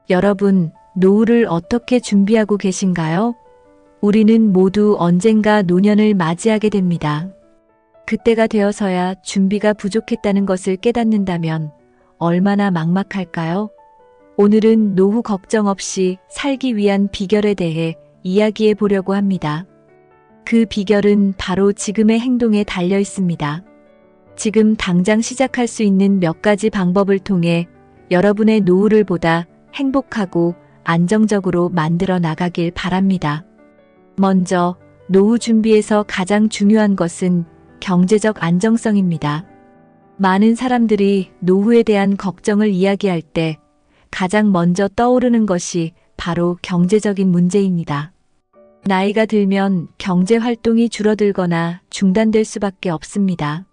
여러분, 노후를 어떻게 준비하고 계신가요? 우리는 모두 언젠가 노년을 맞이하게 됩니다. 그때가 되어서야 준비가 부족했다는 것을 깨닫는다면 얼마나 막막할까요? 오늘은 노후 걱정 없이 살기 위한 비결에 대해 이야기해 보려고 합니다. 그 비결은 바로 지금의 행동에 달려 있습니다. 지금 당장 시작할 수 있는 몇 가지 방법을 통해 여러분의 노후를 보다 행복하고 안정적으로 만들어 나가길 바랍니다. 먼저, 노후 준비에서 가장 중요한 것은 경제적 안정성입니다. 많은 사람들이 노후에 대한 걱정을 이야기할 때 가장 먼저 떠오르는 것이 바로 경제적인 문제입니다. 나이가 들면 경제 활동이 줄어들거나 중단될 수밖에 없습니다.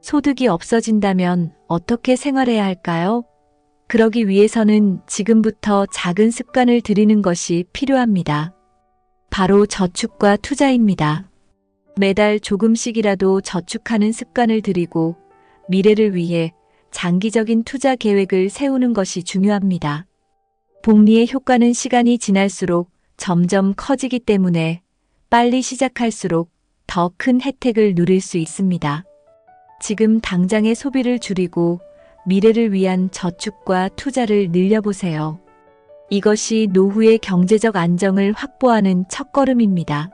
소득이 없어진다면 어떻게 생활해야 할까요? 그러기 위해서는 지금부터 작은 습관을 들이는 것이 필요합니다. 바로 저축과 투자입니다. 매달 조금씩이라도 저축하는 습관을 들이고 미래를 위해 장기적인 투자 계획을 세우는 것이 중요합니다. 복리의 효과는 시간이 지날수록 점점 커지기 때문에 빨리 시작할수록 더 큰 혜택을 누릴 수 있습니다. 지금 당장의 소비를 줄이고 미래를 위한 저축과 투자를 늘려보세요. 이것이 노후의 경제적 안정을 확보하는 첫걸음입니다.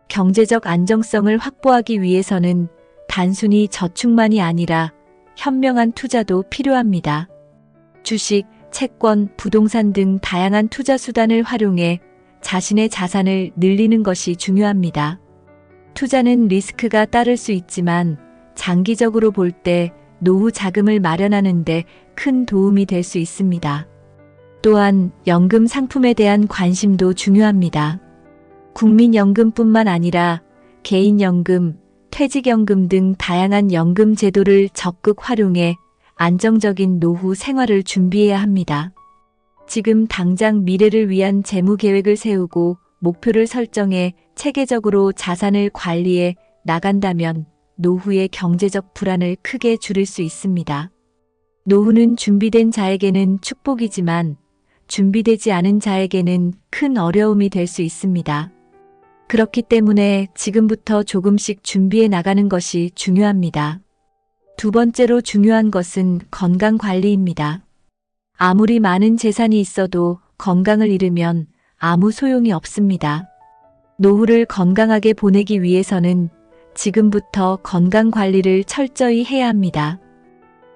경제적 안정성을 확보하기 위해서는 단순히 저축만이 아니라 현명한 투자도 필요합니다. 주식, 채권, 부동산 등 다양한 투자 수단을 활용해 자신의 자산을 늘리는 것이 중요합니다. 투자는 리스크가 따를 수 있지만 장기적으로 볼 때 노후 자금을 마련하는 데 큰 도움이 될 수 있습니다. 또한 연금 상품에 대한 관심도 중요합니다. 국민연금뿐만 아니라 개인연금, 퇴직연금 등 다양한 연금 제도를 적극 활용해 안정적인 노후 생활을 준비해야 합니다. 지금 당장 미래를 위한 재무 계획을 세우고 목표를 설정해 체계적으로 자산을 관리해 나간다면 노후의 경제적 불안을 크게 줄일 수 있습니다. 노후는 준비된 자에게는 축복이지만 준비되지 않은 자에게는 큰 어려움이 될 수 있습니다. 그렇기 때문에 지금부터 조금씩 준비해 나가는 것이 중요합니다. 두 번째로 중요한 것은 건강 관리입니다. 아무리 많은 재산이 있어도 건강을 잃으면 아무 소용이 없습니다. 노후를 건강하게 보내기 위해서는 지금부터 건강 관리를 철저히 해야 합니다.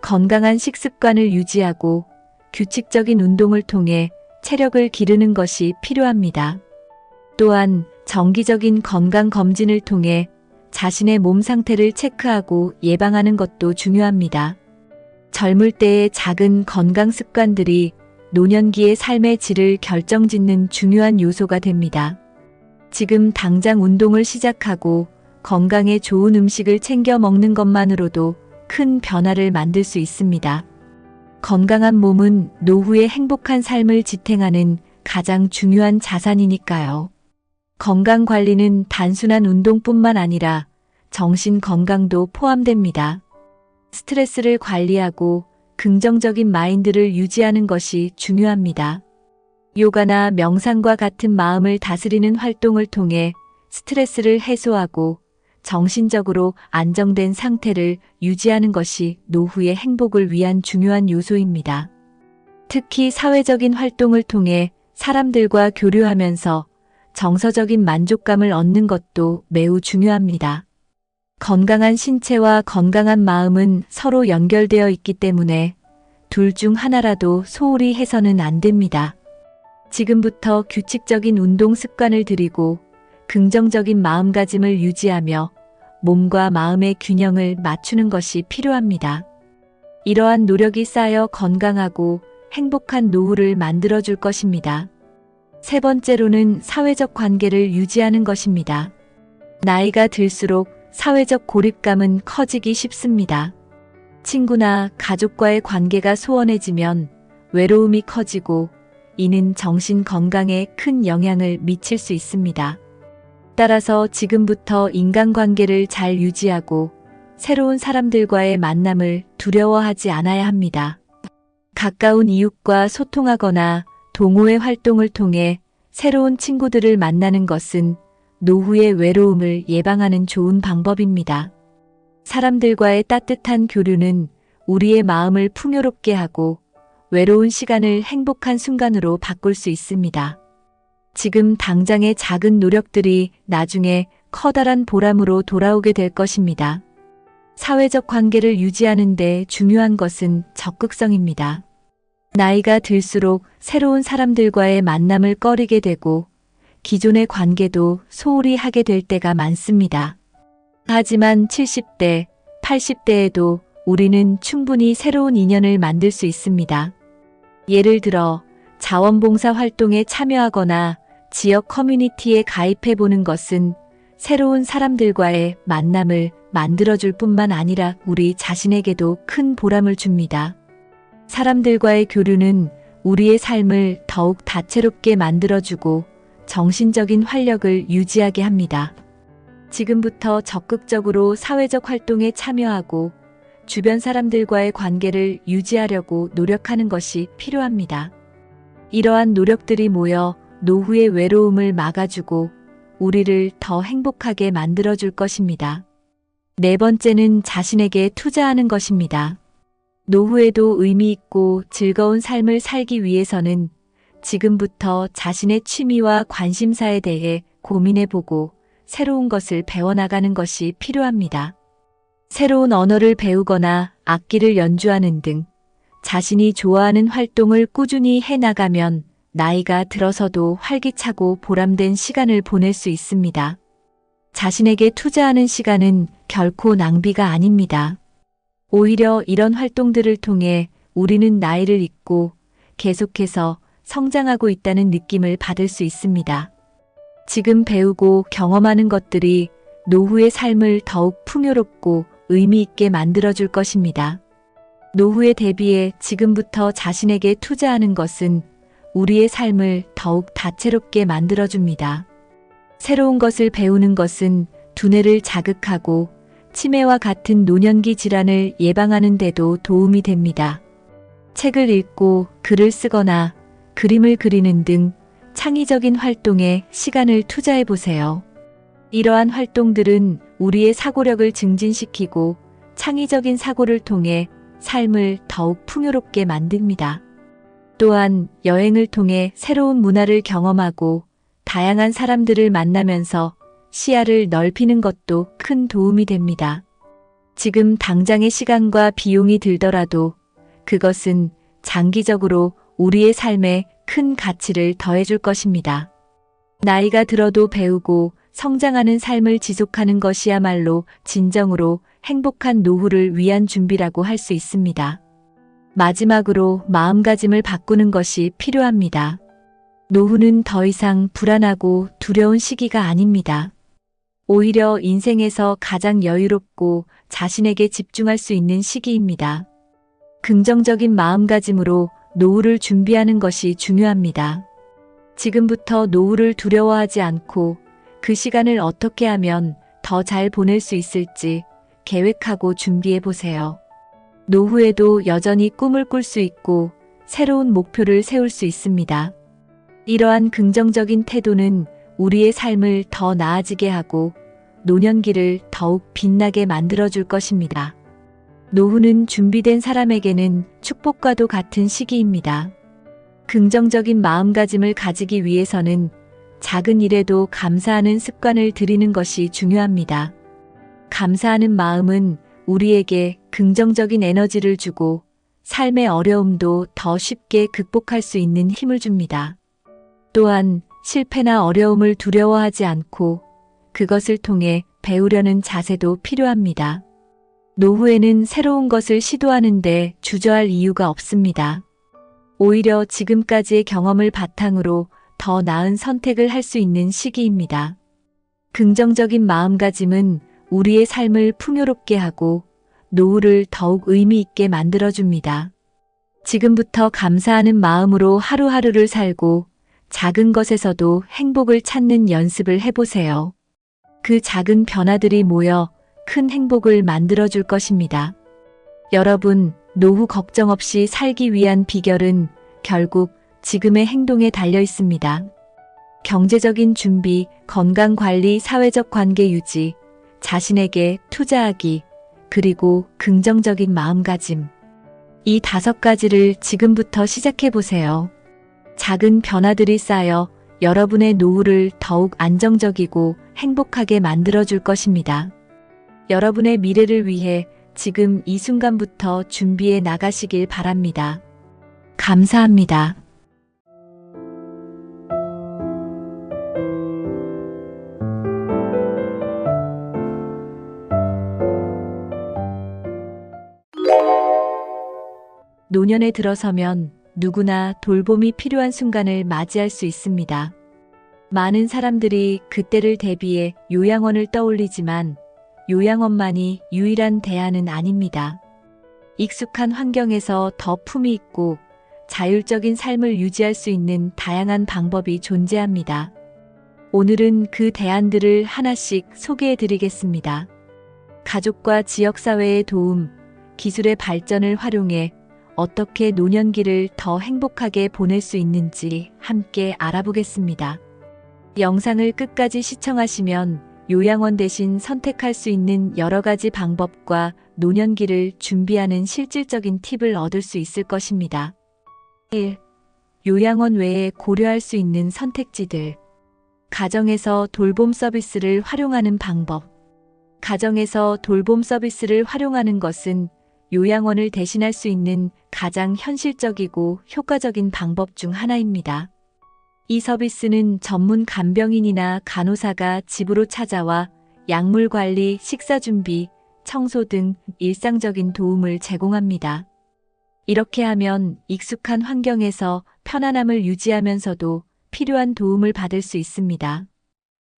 건강한 식습관을 유지하고 규칙적인 운동을 통해 체력을 기르는 것이 필요합니다. 또한 정기적인 건강검진을 통해 자신의 몸 상태를 체크하고 예방하는 것도 중요합니다. 젊을 때의 작은 건강 습관들이 노년기의 삶의 질을 결정짓는 중요한 요소가 됩니다. 지금 당장 운동을 시작하고 건강에 좋은 음식을 챙겨 먹는 것만으로도 큰 변화를 만들 수 있습니다. 건강한 몸은 노후의 행복한 삶을 지탱하는 가장 중요한 자산이니까요. 건강 관리는 단순한 운동뿐만 아니라 정신 건강도 포함됩니다. 스트레스를 관리하고 긍정적인 마인드를 유지하는 것이 중요합니다. 요가나 명상과 같은 마음을 다스리는 활동을 통해 스트레스를 해소하고 정신적으로 안정된 상태를 유지하는 것이 노후의 행복을 위한 중요한 요소입니다. 특히 사회적인 활동을 통해 사람들과 교류하면서 정서적인 만족감을 얻는 것도 매우 중요합니다. 건강한 신체와 건강한 마음은 서로 연결되어 있기 때문에 둘 중 하나라도 소홀히 해서는 안 됩니다. 지금부터 규칙적인 운동 습관을 들이고 긍정적인 마음가짐을 유지하며 몸과 마음의 균형을 맞추는 것이 필요합니다. 이러한 노력이 쌓여 건강하고 행복한 노후를 만들어줄 것입니다. 세 번째로는 사회적 관계를 유지하는 것입니다. 나이가 들수록 사회적 고립감은 커지기 쉽습니다. 친구나 가족과의 관계가 소원해지면 외로움이 커지고 이는 정신 건강에 큰 영향을 미칠 수 있습니다. 따라서 지금부터 인간관계를 잘 유지하고 새로운 사람들과의 만남을 두려워하지 않아야 합니다. 가까운 이웃과 소통하거나 동호회 활동을 통해 새로운 친구들을 만나는 것은 노후의 외로움을 예방하는 좋은 방법입니다. 사람들과의 따뜻한 교류는 우리의 마음을 풍요롭게 하고 외로운 시간을 행복한 순간으로 바꿀 수 있습니다. 지금 당장의 작은 노력들이 나중에 커다란 보람으로 돌아오게 될 것입니다. 사회적 관계를 유지하는 데 중요한 것은 적극성입니다. 나이가 들수록 새로운 사람들과의 만남을 꺼리게 되고 기존의 관계도 소홀히 하게 될 때가 많습니다. 하지만 70대, 80대에도 우리는 충분히 새로운 인연을 만들 수 있습니다. 예를 들어 자원봉사 활동에 참여하거나 지역 커뮤니티에 가입해 보는 것은 새로운 사람들과의 만남을 만들어줄 뿐만 아니라 우리 자신에게도 큰 보람을 줍니다. 사람들과의 교류는 우리의 삶을 더욱 다채롭게 만들어주고 정신적인 활력을 유지하게 합니다. 지금부터 적극적으로 사회적 활동에 참여하고 주변 사람들과의 관계를 유지하려고 노력하는 것이 필요합니다. 이러한 노력들이 모여 노후의 외로움을 막아주고 우리를 더 행복하게 만들어줄 것입니다. 네 번째는 자신에게 투자하는 것입니다. 노후에도 의미 있고 즐거운 삶을 살기 위해서는 지금부터 자신의 취미와 관심사에 대해 고민해보고 새로운 것을 배워나가는 것이 필요합니다. 새로운 언어를 배우거나 악기를 연주하는 등 자신이 좋아하는 활동을 꾸준히 해나가면 나이가 들어서도 활기차고 보람된 시간을 보낼 수 있습니다. 자신에게 투자하는 시간은 결코 낭비가 아닙니다. 오히려 이런 활동들을 통해 우리는 나이를 잊고 계속해서 성장하고 있다는 느낌을 받을 수 있습니다. 지금 배우고 경험하는 것들이 노후의 삶을 더욱 풍요롭고 의미 있게 만들어줄 것입니다. 노후에 대비해 지금부터 자신에게 투자하는 것은 우리의 삶을 더욱 다채롭게 만들어줍니다. 새로운 것을 배우는 것은 두뇌를 자극하고 치매와 같은 노년기 질환을 예방하는 데도 도움이 됩니다. 책을 읽고 글을 쓰거나 그림을 그리는 등 창의적인 활동에 시간을 투자해 보세요. 이러한 활동들은 우리의 사고력을 증진시키고 창의적인 사고를 통해 삶을 더욱 풍요롭게 만듭니다. 또한 여행을 통해 새로운 문화를 경험하고 다양한 사람들을 만나면서 시야를 넓히는 것도 큰 도움이 됩니다. 지금 당장의 시간과 비용이 들더라도 그것은 장기적으로 우리의 삶에 큰 가치를 더해줄 것입니다. 나이가 들어도 배우고 성장하는 삶을 지속하는 것이야말로 진정으로 행복한 노후를 위한 준비라고 할 수 있습니다. 마지막으로 마음가짐을 바꾸는 것이 필요합니다. 노후는 더 이상 불안하고 두려운 시기가 아닙니다. 오히려 인생에서 가장 여유롭고 자신에게 집중할 수 있는 시기입니다. 긍정적인 마음가짐으로 노후를 준비하는 것이 중요합니다. 지금부터 노후를 두려워하지 않고 그 시간을 어떻게 하면 더 잘 보낼 수 있을지 계획하고 준비해 보세요. 노후에도 여전히 꿈을 꿀 수 있고 새로운 목표를 세울 수 있습니다. 이러한 긍정적인 태도는 우리의 삶을 더 나아지게 하고 노년기를 더욱 빛나게 만들어줄 것입니다. 노후는 준비된 사람에게는 축복과도 같은 시기입니다. 긍정적인 마음가짐을 가지기 위해서는 작은 일에도 감사하는 습관을 들이는 것이 중요합니다. 감사하는 마음은 우리에게 긍정적인 에너지를 주고 삶의 어려움도 더 쉽게 극복할 수 있는 힘을 줍니다. 또한 실패나 어려움을 두려워하지 않고 그것을 통해 배우려는 자세도 필요합니다. 노후에는 새로운 것을 시도하는데 주저할 이유가 없습니다. 오히려 지금까지의 경험을 바탕으로 더 나은 선택을 할 수 있는 시기입니다. 긍정적인 마음가짐은 우리의 삶을 풍요롭게 하고 노후를 더욱 의미 있게 만들어줍니다. 지금부터 감사하는 마음으로 하루하루를 살고 작은 것에서도 행복을 찾는 연습을 해보세요. 그 작은 변화들이 모여 큰 행복을 만들어줄 것입니다. 여러분, 노후 걱정 없이 살기 위한 비결은 결국 지금의 행동에 달려 있습니다. 경제적인 준비, 건강 관리, 사회적 관계 유지, 자신에게 투자하기, 그리고 긍정적인 마음가짐. 이 5가지를 지금부터 시작해 보세요. 작은 변화들이 쌓여 여러분의 노후를 더욱 안정적이고 행복하게 만들어줄 것입니다. 여러분의 미래를 위해 지금 이 순간부터 준비해 나가시길 바랍니다. 감사합니다. 노년에 들어서면 누구나 돌봄이 필요한 순간을 맞이할 수 있습니다. 많은 사람들이 그때를 대비해 요양원을 떠올리지만 요양원만이 유일한 대안은 아닙니다. 익숙한 환경에서 더 품위 있고 자율적인 삶을 유지할 수 있는 다양한 방법이 존재합니다. 오늘은 그 대안들을 하나씩 소개해 드리겠습니다. 가족과 지역사회의 도움, 기술의 발전을 활용해 어떻게 노년기를 더 행복하게 보낼 수 있는지 함께 알아보겠습니다. 영상을 끝까지 시청하시면 요양원 대신 선택할 수 있는 여러 가지 방법과 노년기를 준비하는 실질적인 팁을 얻을 수 있을 것입니다. 1. 요양원 외에 고려할 수 있는 선택지들. 가정에서 돌봄 서비스를 활용하는 방법. 가정에서 돌봄 서비스를 활용하는 것은 요양원을 대신할 수 있는 가장 현실적이고 효과적인 방법 중 하나입니다. 이 서비스는 전문 간병인이나 간호사가 집으로 찾아와 약물 관리, 식사 준비, 청소 등 일상적인 도움을 제공합니다. 이렇게 하면 익숙한 환경에서 편안함을 유지하면서도 필요한 도움을 받을 수 있습니다.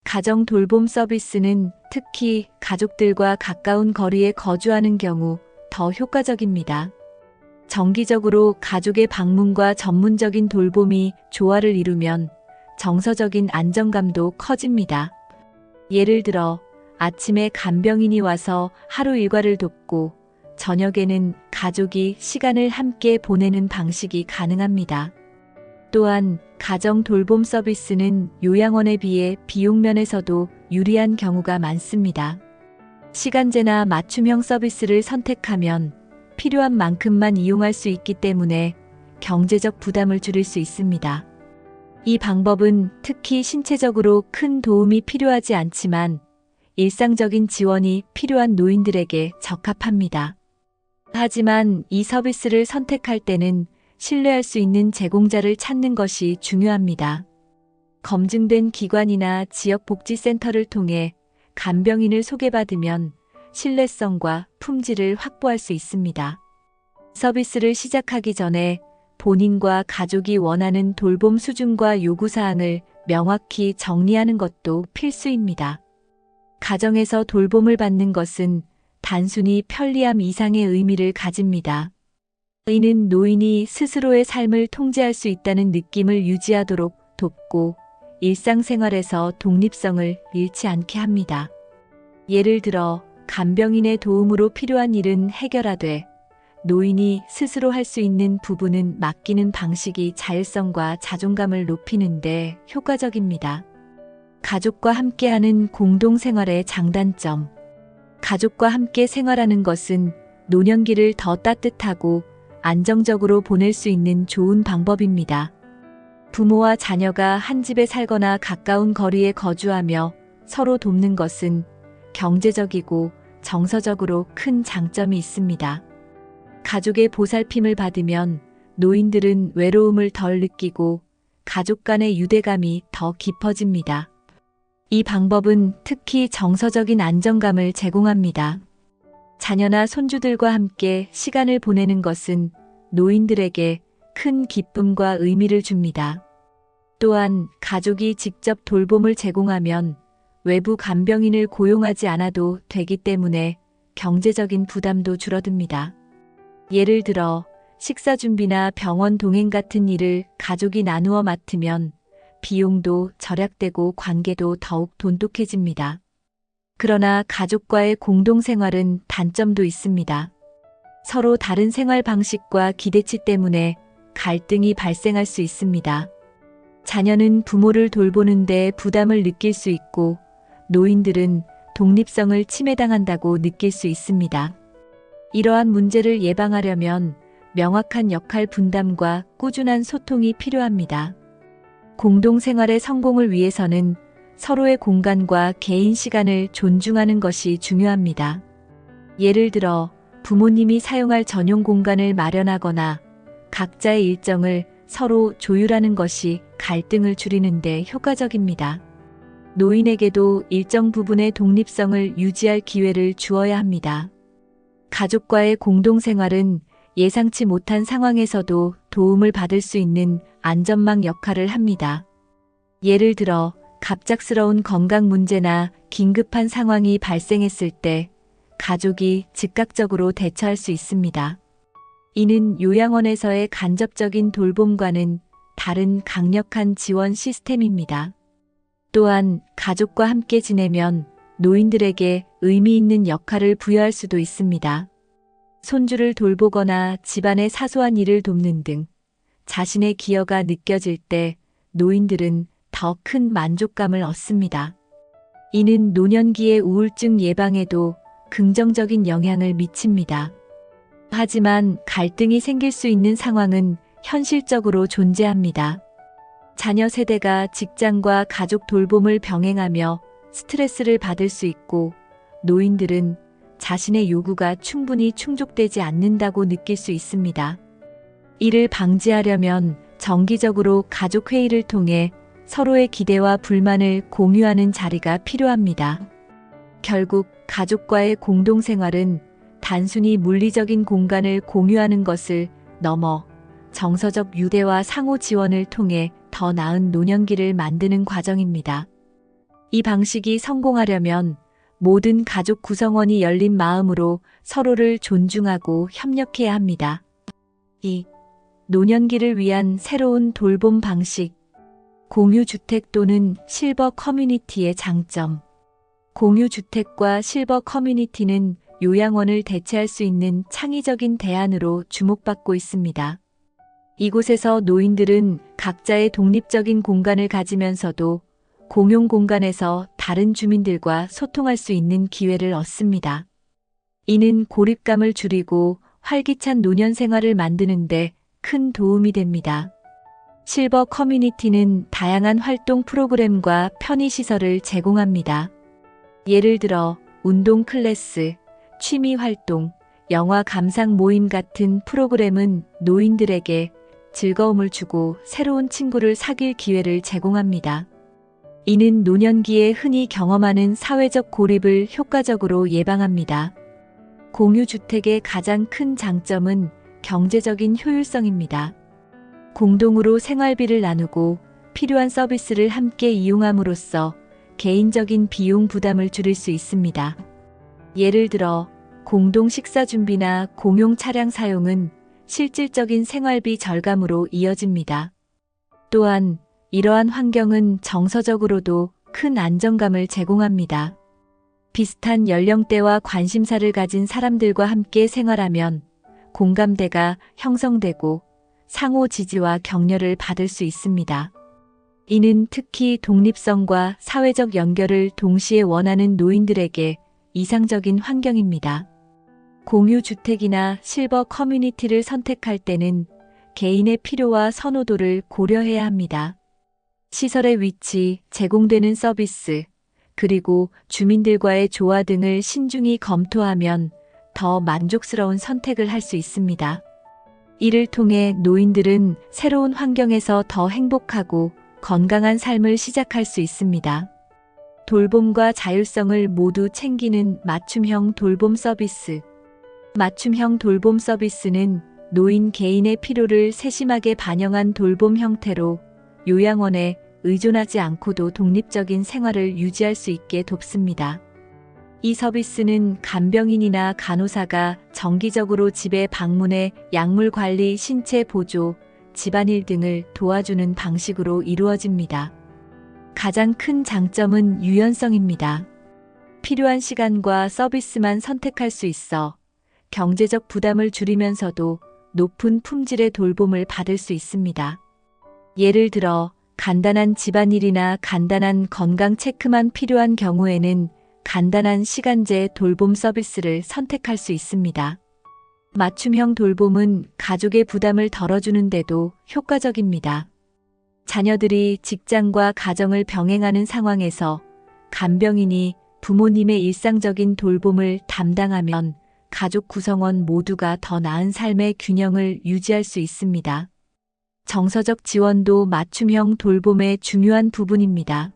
가정 돌봄 서비스는 특히 가족들과 가까운 거리에 거주하는 경우 더 효과적입니다. 정기적으로 가족의 방문과 전문적인 돌봄이 조화를 이루면 정서적인 안정감도 커집니다. 예를 들어 아침에 간병인이 와서 하루 일과를 돕고 저녁에는 가족이 시간을 함께 보내는 방식이 가능합니다. 또한 가정 돌봄 서비스는 요양원에 비해 비용 면에서도 유리한 경우가 많습니다. 시간제나 맞춤형 서비스를 선택하면 필요한 만큼만 이용할 수 있기 때문에 경제적 부담을 줄일 수 있습니다. 이 방법은 특히 신체적으로 큰 도움이 필요하지 않지만 일상적인 지원이 필요한 노인들에게 적합합니다. 하지만 이 서비스를 선택할 때는 신뢰할 수 있는 제공자를 찾는 것이 중요합니다. 검증된 기관이나 지역복지센터를 통해 간병인을 소개받으면 신뢰성과 품질을 확보할 수 있습니다. 서비스를 시작하기 전에 본인과 가족이 원하는 돌봄 수준과 요구사항을 명확히 정리하는 것도 필수입니다. 가정에서 돌봄을 받는 것은 단순히 편리함 이상의 의미를 가집니다. 이는 노인이 스스로의 삶을 통제할 수 있다는 느낌을 유지하도록 돕고 일상생활에서 독립성을 잃지 않게 합니다. 예를 들어 간병인의 도움으로 필요한 일은 해결하되 노인이 스스로 할 수 있는 부분은 맡기는 방식이 자율성과 자존감을 높이는 데 효과적입니다. 가족과 함께하는 공동생활의 장단점. 가족과 함께 생활하는 것은 노년기를 더 따뜻하고 안정적으로 보낼 수 있는 좋은 방법입니다. 부모와 자녀가 한 집에 살거나 가까운 거리에 거주하며 서로 돕는 것은 경제적이고 정서적으로 큰 장점이 있습니다. 가족의 보살핌을 받으면 노인들은 외로움을 덜 느끼고 가족 간의 유대감이 더 깊어집니다. 이 방법은 특히 정서적인 안정감을 제공합니다. 자녀나 손주들과 함께 시간을 보내는 것은 노인들에게 큰 기쁨과 의미를 줍니다. 또한 가족이 직접 돌봄을 제공하면 외부 간병인을 고용하지 않아도 되기 때문에 경제적인 부담도 줄어듭니다. 예를 들어 식사 준비나 병원 동행 같은 일을 가족이 나누어 맡으면 비용도 절약되고 관계도 더욱 돈독해집니다. 그러나 가족과의 공동생활은 단점도 있습니다. 서로 다른 생활 방식과 기대치 때문에 갈등이 발생할 수 있습니다. 자녀는 부모를 돌보는데 부담을 느낄 수 있고 노인들은 독립성을 침해당한다고 느낄 수 있습니다. 이러한 문제를 예방하려면 명확한 역할 분담과 꾸준한 소통이 필요합니다. 공동생활의 성공을 위해서는 서로의 공간과 개인 시간을 존중하는 것이 중요합니다. 예를 들어 부모님이 사용할 전용 공간을 마련하거나 각자의 일정을 서로 조율하는 것이 갈등을 줄이는 데 효과적입니다. 노인에게도 일정 부분의 독립성을 유지할 기회를 주어야 합니다. 가족과의 공동생활은 예상치 못한 상황에서도 도움을 받을 수 있는 안전망 역할을 합니다. 예를 들어 갑작스러운 건강 문제나 긴급한 상황이 발생했을 때 가족이 즉각적으로 대처할 수 있습니다. 이는 요양원에서의 간접적인 돌봄과는 다른 강력한 지원 시스템입니다. 또한 가족과 함께 지내면 노인들에게 의미 있는 역할을 부여할 수도 있습니다. 손주를 돌보거나 집안의 사소한 일을 돕는 등 자신의 기여가 느껴질 때 노인들은 더 큰 만족감을 얻습니다. 이는 노년기의 우울증 예방에도 긍정적인 영향을 미칩니다. 하지만 갈등이 생길 수 있는 상황은 현실적으로 존재합니다. 자녀 세대가 직장과 가족 돌봄을 병행하며 스트레스를 받을 수 있고 노인들은 자신의 요구가 충분히 충족되지 않는다고 느낄 수 있습니다. 이를 방지하려면 정기적으로 가족 회의를 통해 서로의 기대와 불만을 공유하는 자리가 필요합니다. 결국 가족과의 공동생활은 단순히 물리적인 공간을 공유하는 것을 넘어 정서적 유대와 상호 지원을 통해 더 나은 노년기를 만드는 과정입니다. 이 방식이 성공하려면 모든 가족 구성원이 열린 마음으로 서로를 존중하고 협력해야 합니다. 2. 노년기를 위한 새로운 돌봄 방식. 공유주택 또는 실버 커뮤니티의 장점. 공유주택과 실버 커뮤니티는 요양원을 대체할 수 있는 창의적인 대안으로 주목받고 있습니다. 이곳에서 노인들은 각자의 독립적인 공간을 가지면서도 공용 공간에서 다른 주민들과 소통할 수 있는 기회를 얻습니다. 이는 고립감을 줄이고 활기찬 노년 생활을 만드는 데 큰 도움이 됩니다. 실버 커뮤니티는 다양한 활동 프로그램과 편의시설을 제공합니다. 예를 들어 운동 클래스, 취미 활동, 영화 감상 모임 같은 프로그램은 노인들에게 즐거움을 주고 새로운 친구를 사귈 기회를 제공합니다. 이는 노년기에 흔히 경험하는 사회적 고립을 효과적으로 예방합니다. 공유주택의 가장 큰 장점은 경제적인 효율성입니다. 공동으로 생활비를 나누고 필요한 서비스를 함께 이용함으로써 개인적인 비용 부담을 줄일 수 있습니다. 예를 들어 공동 식사 준비나 공용 차량 사용은 실질적인 생활비 절감으로 이어집니다. 또한 이러한 환경은 정서적으로도 큰 안정감을 제공합니다. 비슷한 연령대와 관심사를 가진 사람들과 함께 생활하면 공감대가 형성되고 상호 지지와 격려를 받을 수 있습니다. 이는 특히 독립성과 사회적 연결을 동시에 원하는 노인들에게 이상적인 환경입니다. 공유주택이나 실버 커뮤니티를 선택할 때는 개인의 필요와 선호도를 고려해야 합니다. 시설의 위치, 제공되는 서비스, 그리고 주민들과의 조화 등을 신중히 검토하면 더 만족스러운 선택을 할 수 있습니다. 이를 통해 노인들은 새로운 환경에서 더 행복하고 건강한 삶을 시작할 수 있습니다. 돌봄과 자율성을 모두 챙기는 맞춤형 돌봄 서비스. 맞춤형 돌봄 서비스는 노인 개인의 필요를 세심하게 반영한 돌봄 형태로 요양원에 의존하지 않고도 독립적인 생활을 유지할 수 있게 돕습니다. 이 서비스는 간병인이나 간호사가 정기적으로 집에 방문해 약물 관리, 신체 보조, 집안일 등을 도와주는 방식으로 이루어집니다. 가장 큰 장점은 유연성입니다. 필요한 시간과 서비스만 선택할 수 있어 경제적 부담을 줄이면서도 높은 품질의 돌봄을 받을 수 있습니다. 예를 들어 간단한 집안일이나 간단한 건강 체크만 필요한 경우에는 간단한 시간제 돌봄 서비스를 선택할 수 있습니다. 맞춤형 돌봄은 가족의 부담을 덜어주는데도 효과적입니다. 자녀들이 직장과 가정을 병행하는 상황에서 간병인이 부모님의 일상적인 돌봄을 담당하면 가족 구성원 모두가 더 나은 삶의 균형을 유지할 수 있습니다. 정서적 지원도 맞춤형 돌봄의 중요한 부분입니다.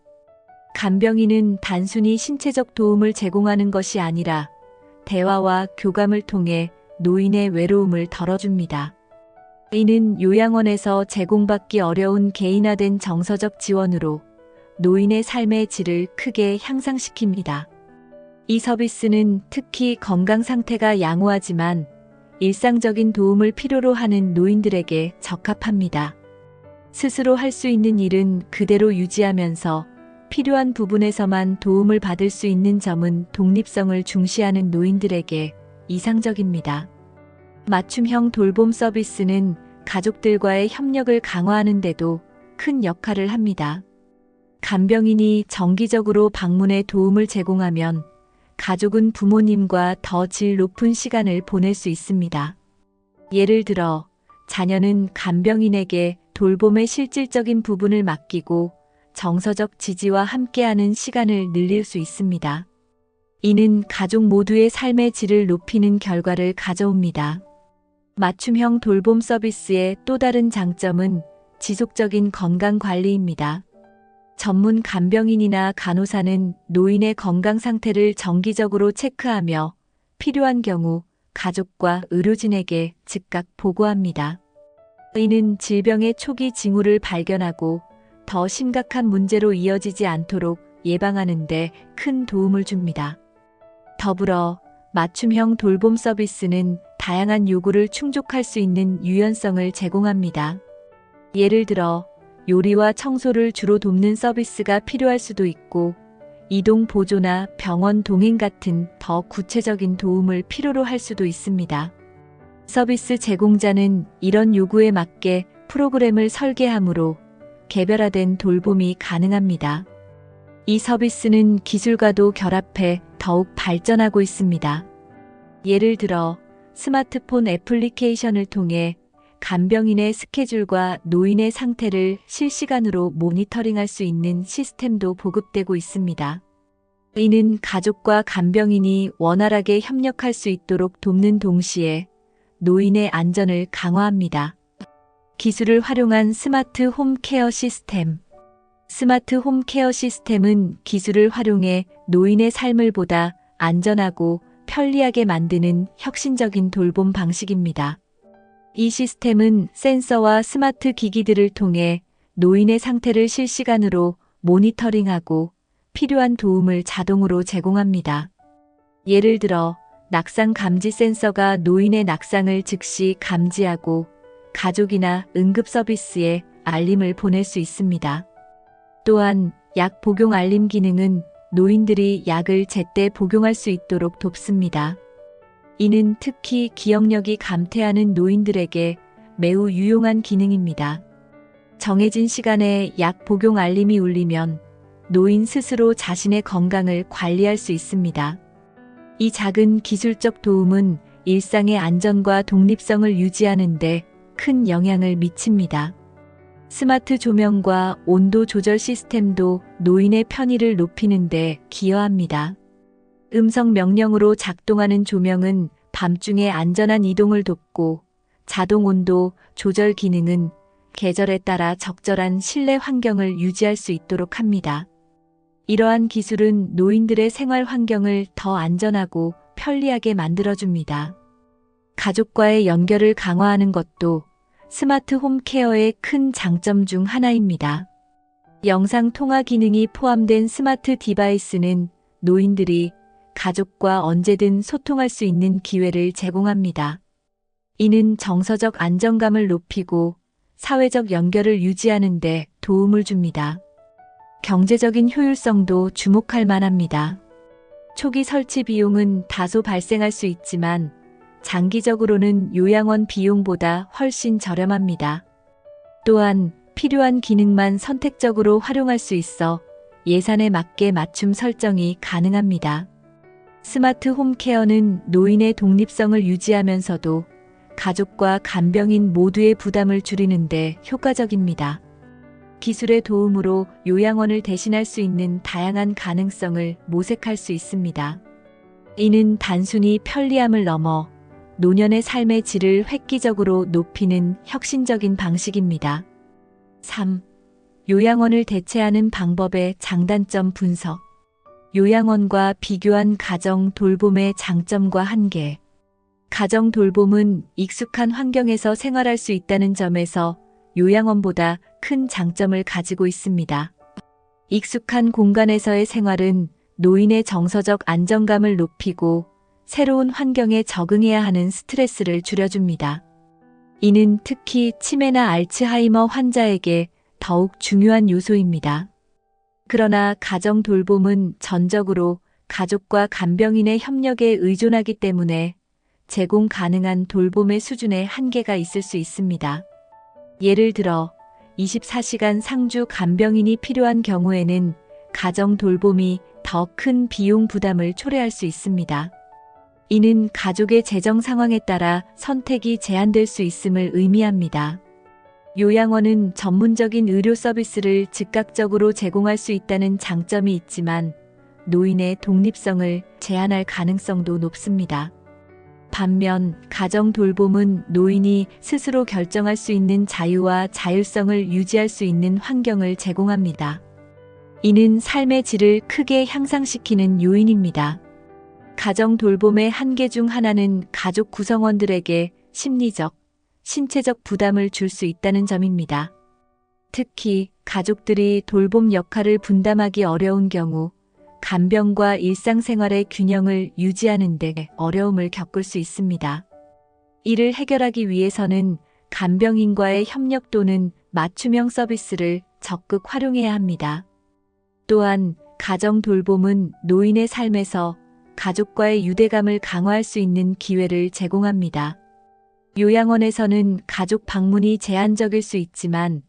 간병인은 단순히 신체적 도움을 제공하는 것이 아니라 대화와 교감을 통해 노인의 외로움을 덜어줍니다. 이는 요양원에서 제공받기 어려운 개인화된 정서적 지원으로 노인의 삶의 질을 크게 향상시킵니다. 이 서비스는 특히 건강 상태가 양호하지만 일상적인 도움을 필요로 하는 노인들에게 적합합니다. 스스로 할 수 있는 일은 그대로 유지하면서 필요한 부분에서만 도움을 받을 수 있는 점은 독립성을 중시하는 노인들에게 이상적입니다. 맞춤형 돌봄 서비스는 가족들과의 협력을 강화하는 데도 큰 역할을 합니다. 간병인이 정기적으로 방문해 도움을 제공하면 가족은 부모님과 더 질 높은 시간을 보낼 수 있습니다. 예를 들어 자녀는 간병인에게 돌봄의 실질적인 부분을 맡기고 정서적 지지와 함께하는 시간을 늘릴 수 있습니다. 이는 가족 모두의 삶의 질을 높이는 결과를 가져옵니다. 맞춤형 돌봄 서비스의 또 다른 장점은 지속적인 건강 관리입니다. 전문 간병인이나 간호사는 노인의 건강 상태를 정기적으로 체크하며 필요한 경우 가족과 의료진에게 즉각 보고합니다. 이는 질병의 초기 징후를 발견하고 더 심각한 문제로 이어지지 않도록 예방하는 데 큰 도움을 줍니다. 더불어 맞춤형 돌봄 서비스는 다양한 요구를 충족할 수 있는 유연성을 제공합니다. 예를 들어 요리와 청소를 주로 돕는 서비스가 필요할 수도 있고 이동 보조나 병원 동행 같은 더 구체적인 도움을 필요로 할 수도 있습니다. 서비스 제공자는 이런 요구에 맞게 프로그램을 설계하므로 개별화된 돌봄이 가능합니다. 이 서비스는 기술과도 결합해 더욱 발전하고 있습니다. 예를 들어 스마트폰 애플리케이션을 통해 간병인의 스케줄과 노인의 상태를 실시간으로 모니터링할 수 있는 시스템도 보급되고 있습니다. 이는 가족과 간병인이 원활하게 협력할 수 있도록 돕는 동시에 노인의 안전을 강화합니다. 기술을 활용한 스마트 홈 케어 시스템. 스마트 홈 케어 시스템은 기술을 활용해 노인의 삶을 보다 안전하고 편리하게 만드는 혁신적인 돌봄 방식입니다. 이 시스템은 센서와 스마트 기기들을 통해 노인의 상태를 실시간으로 모니터링하고 필요한 도움을 자동으로 제공합니다. 예를 들어 낙상 감지 센서가 노인의 낙상을 즉시 감지하고 가족이나 응급 서비스에 알림을 보낼 수 있습니다. 또한 약 복용 알림 기능은 노인들이 약을 제때 복용할 수 있도록 돕습니다. 이는 특히 기억력이 감퇴하는 노인들에게 매우 유용한 기능입니다. 정해진 시간에 약 복용 알림이 울리면 노인 스스로 자신의 건강을 관리할 수 있습니다. 이 작은 기술적 도움은 일상의 안전과 독립성을 유지하는 데 큰 영향을 미칩니다. 스마트 조명과 온도 조절 시스템도 노인의 편의를 높이는 데 기여합니다. 음성 명령으로 작동하는 조명은 밤중에 안전한 이동을 돕고 자동 온도 조절 기능은 계절에 따라 적절한 실내 환경을 유지할 수 있도록 합니다. 이러한 기술은 노인들의 생활 환경을 더 안전하고 편리하게 만들어줍니다. 가족과의 연결을 강화하는 것도 스마트 홈 케어의 큰 장점 중 하나입니다. 영상 통화 기능이 포함된 스마트 디바이스는 노인들이 가족과 언제든 소통할 수 있는 기회를 제공합니다. 이는 정서적 안정감을 높이고 사회적 연결을 유지하는 데 도움을 줍니다. 경제적인 효율성도 주목할 만합니다. 초기 설치 비용은 다소 발생할 수 있지만 장기적으로는 요양원 비용보다 훨씬 저렴합니다. 또한 필요한 기능만 선택적으로 활용할 수 있어 예산에 맞게 맞춤 설정이 가능합니다. 스마트 홈케어는 노인의 독립성을 유지하면서도 가족과 간병인 모두의 부담을 줄이는 데 효과적입니다. 기술의 도움으로 요양원을 대신할 수 있는 다양한 가능성을 모색할 수 있습니다. 이는 단순히 편리함을 넘어 노년의 삶의 질을 획기적으로 높이는 혁신적인 방식입니다. 3. 요양원을 대체하는 방법의 장단점 분석. 요양원과 비교한 가정 돌봄의 장점과 한계. 가정 돌봄은 익숙한 환경에서 생활할 수 있다는 점에서 요양원보다 큰 장점을 가지고 있습니다. 익숙한 공간에서의 생활은 노인의 정서적 안정감을 높이고 새로운 환경에 적응해야 하는 스트레스를 줄여줍니다. 이는 특히 치매나 알츠하이머 환자에게 더욱 중요한 요소입니다. 그러나 가정 돌봄은 전적으로 가족과 간병인의 협력에 의존하기 때문에 제공 가능한 돌봄의 수준에 한계가 있을 수 있습니다. 예를 들어 24시간 상주 간병인이 필요한 경우에는 가정 돌봄이 더 큰 비용 부담을 초래할 수 있습니다. 이는 가족의 재정 상황에 따라 선택이 제한될 수 있음을 의미합니다. 요양원은 전문적인 의료 서비스를 즉각적으로 제공할 수 있다는 장점이 있지만 노인의 독립성을 제한할 가능성도 높습니다. 반면 가정 돌봄은 노인이 스스로 결정할 수 있는 자유와 자율성을 유지할 수 있는 환경을 제공합니다. 이는 삶의 질을 크게 향상시키는 요인입니다. 가정 돌봄의 한계 중 하나는 가족 구성원들에게 심리적, 신체적 부담을 줄 수 있다는 점입니다. 특히 가족들이 돌봄 역할을 분담하기 어려운 경우 간병과 일상생활의 균형을 유지하는 데 어려움을 겪을 수 있습니다. 이를 해결하기 위해서는 간병인과의 협력 또는 맞춤형 서비스를 적극 활용해야 합니다. 또한 가정 돌봄은 노인의 삶에서 가족과의 유대감을 강화할 수 있는 기회를 제공합니다. 요양원에서는 가족 방문이 제한적일 수 있지만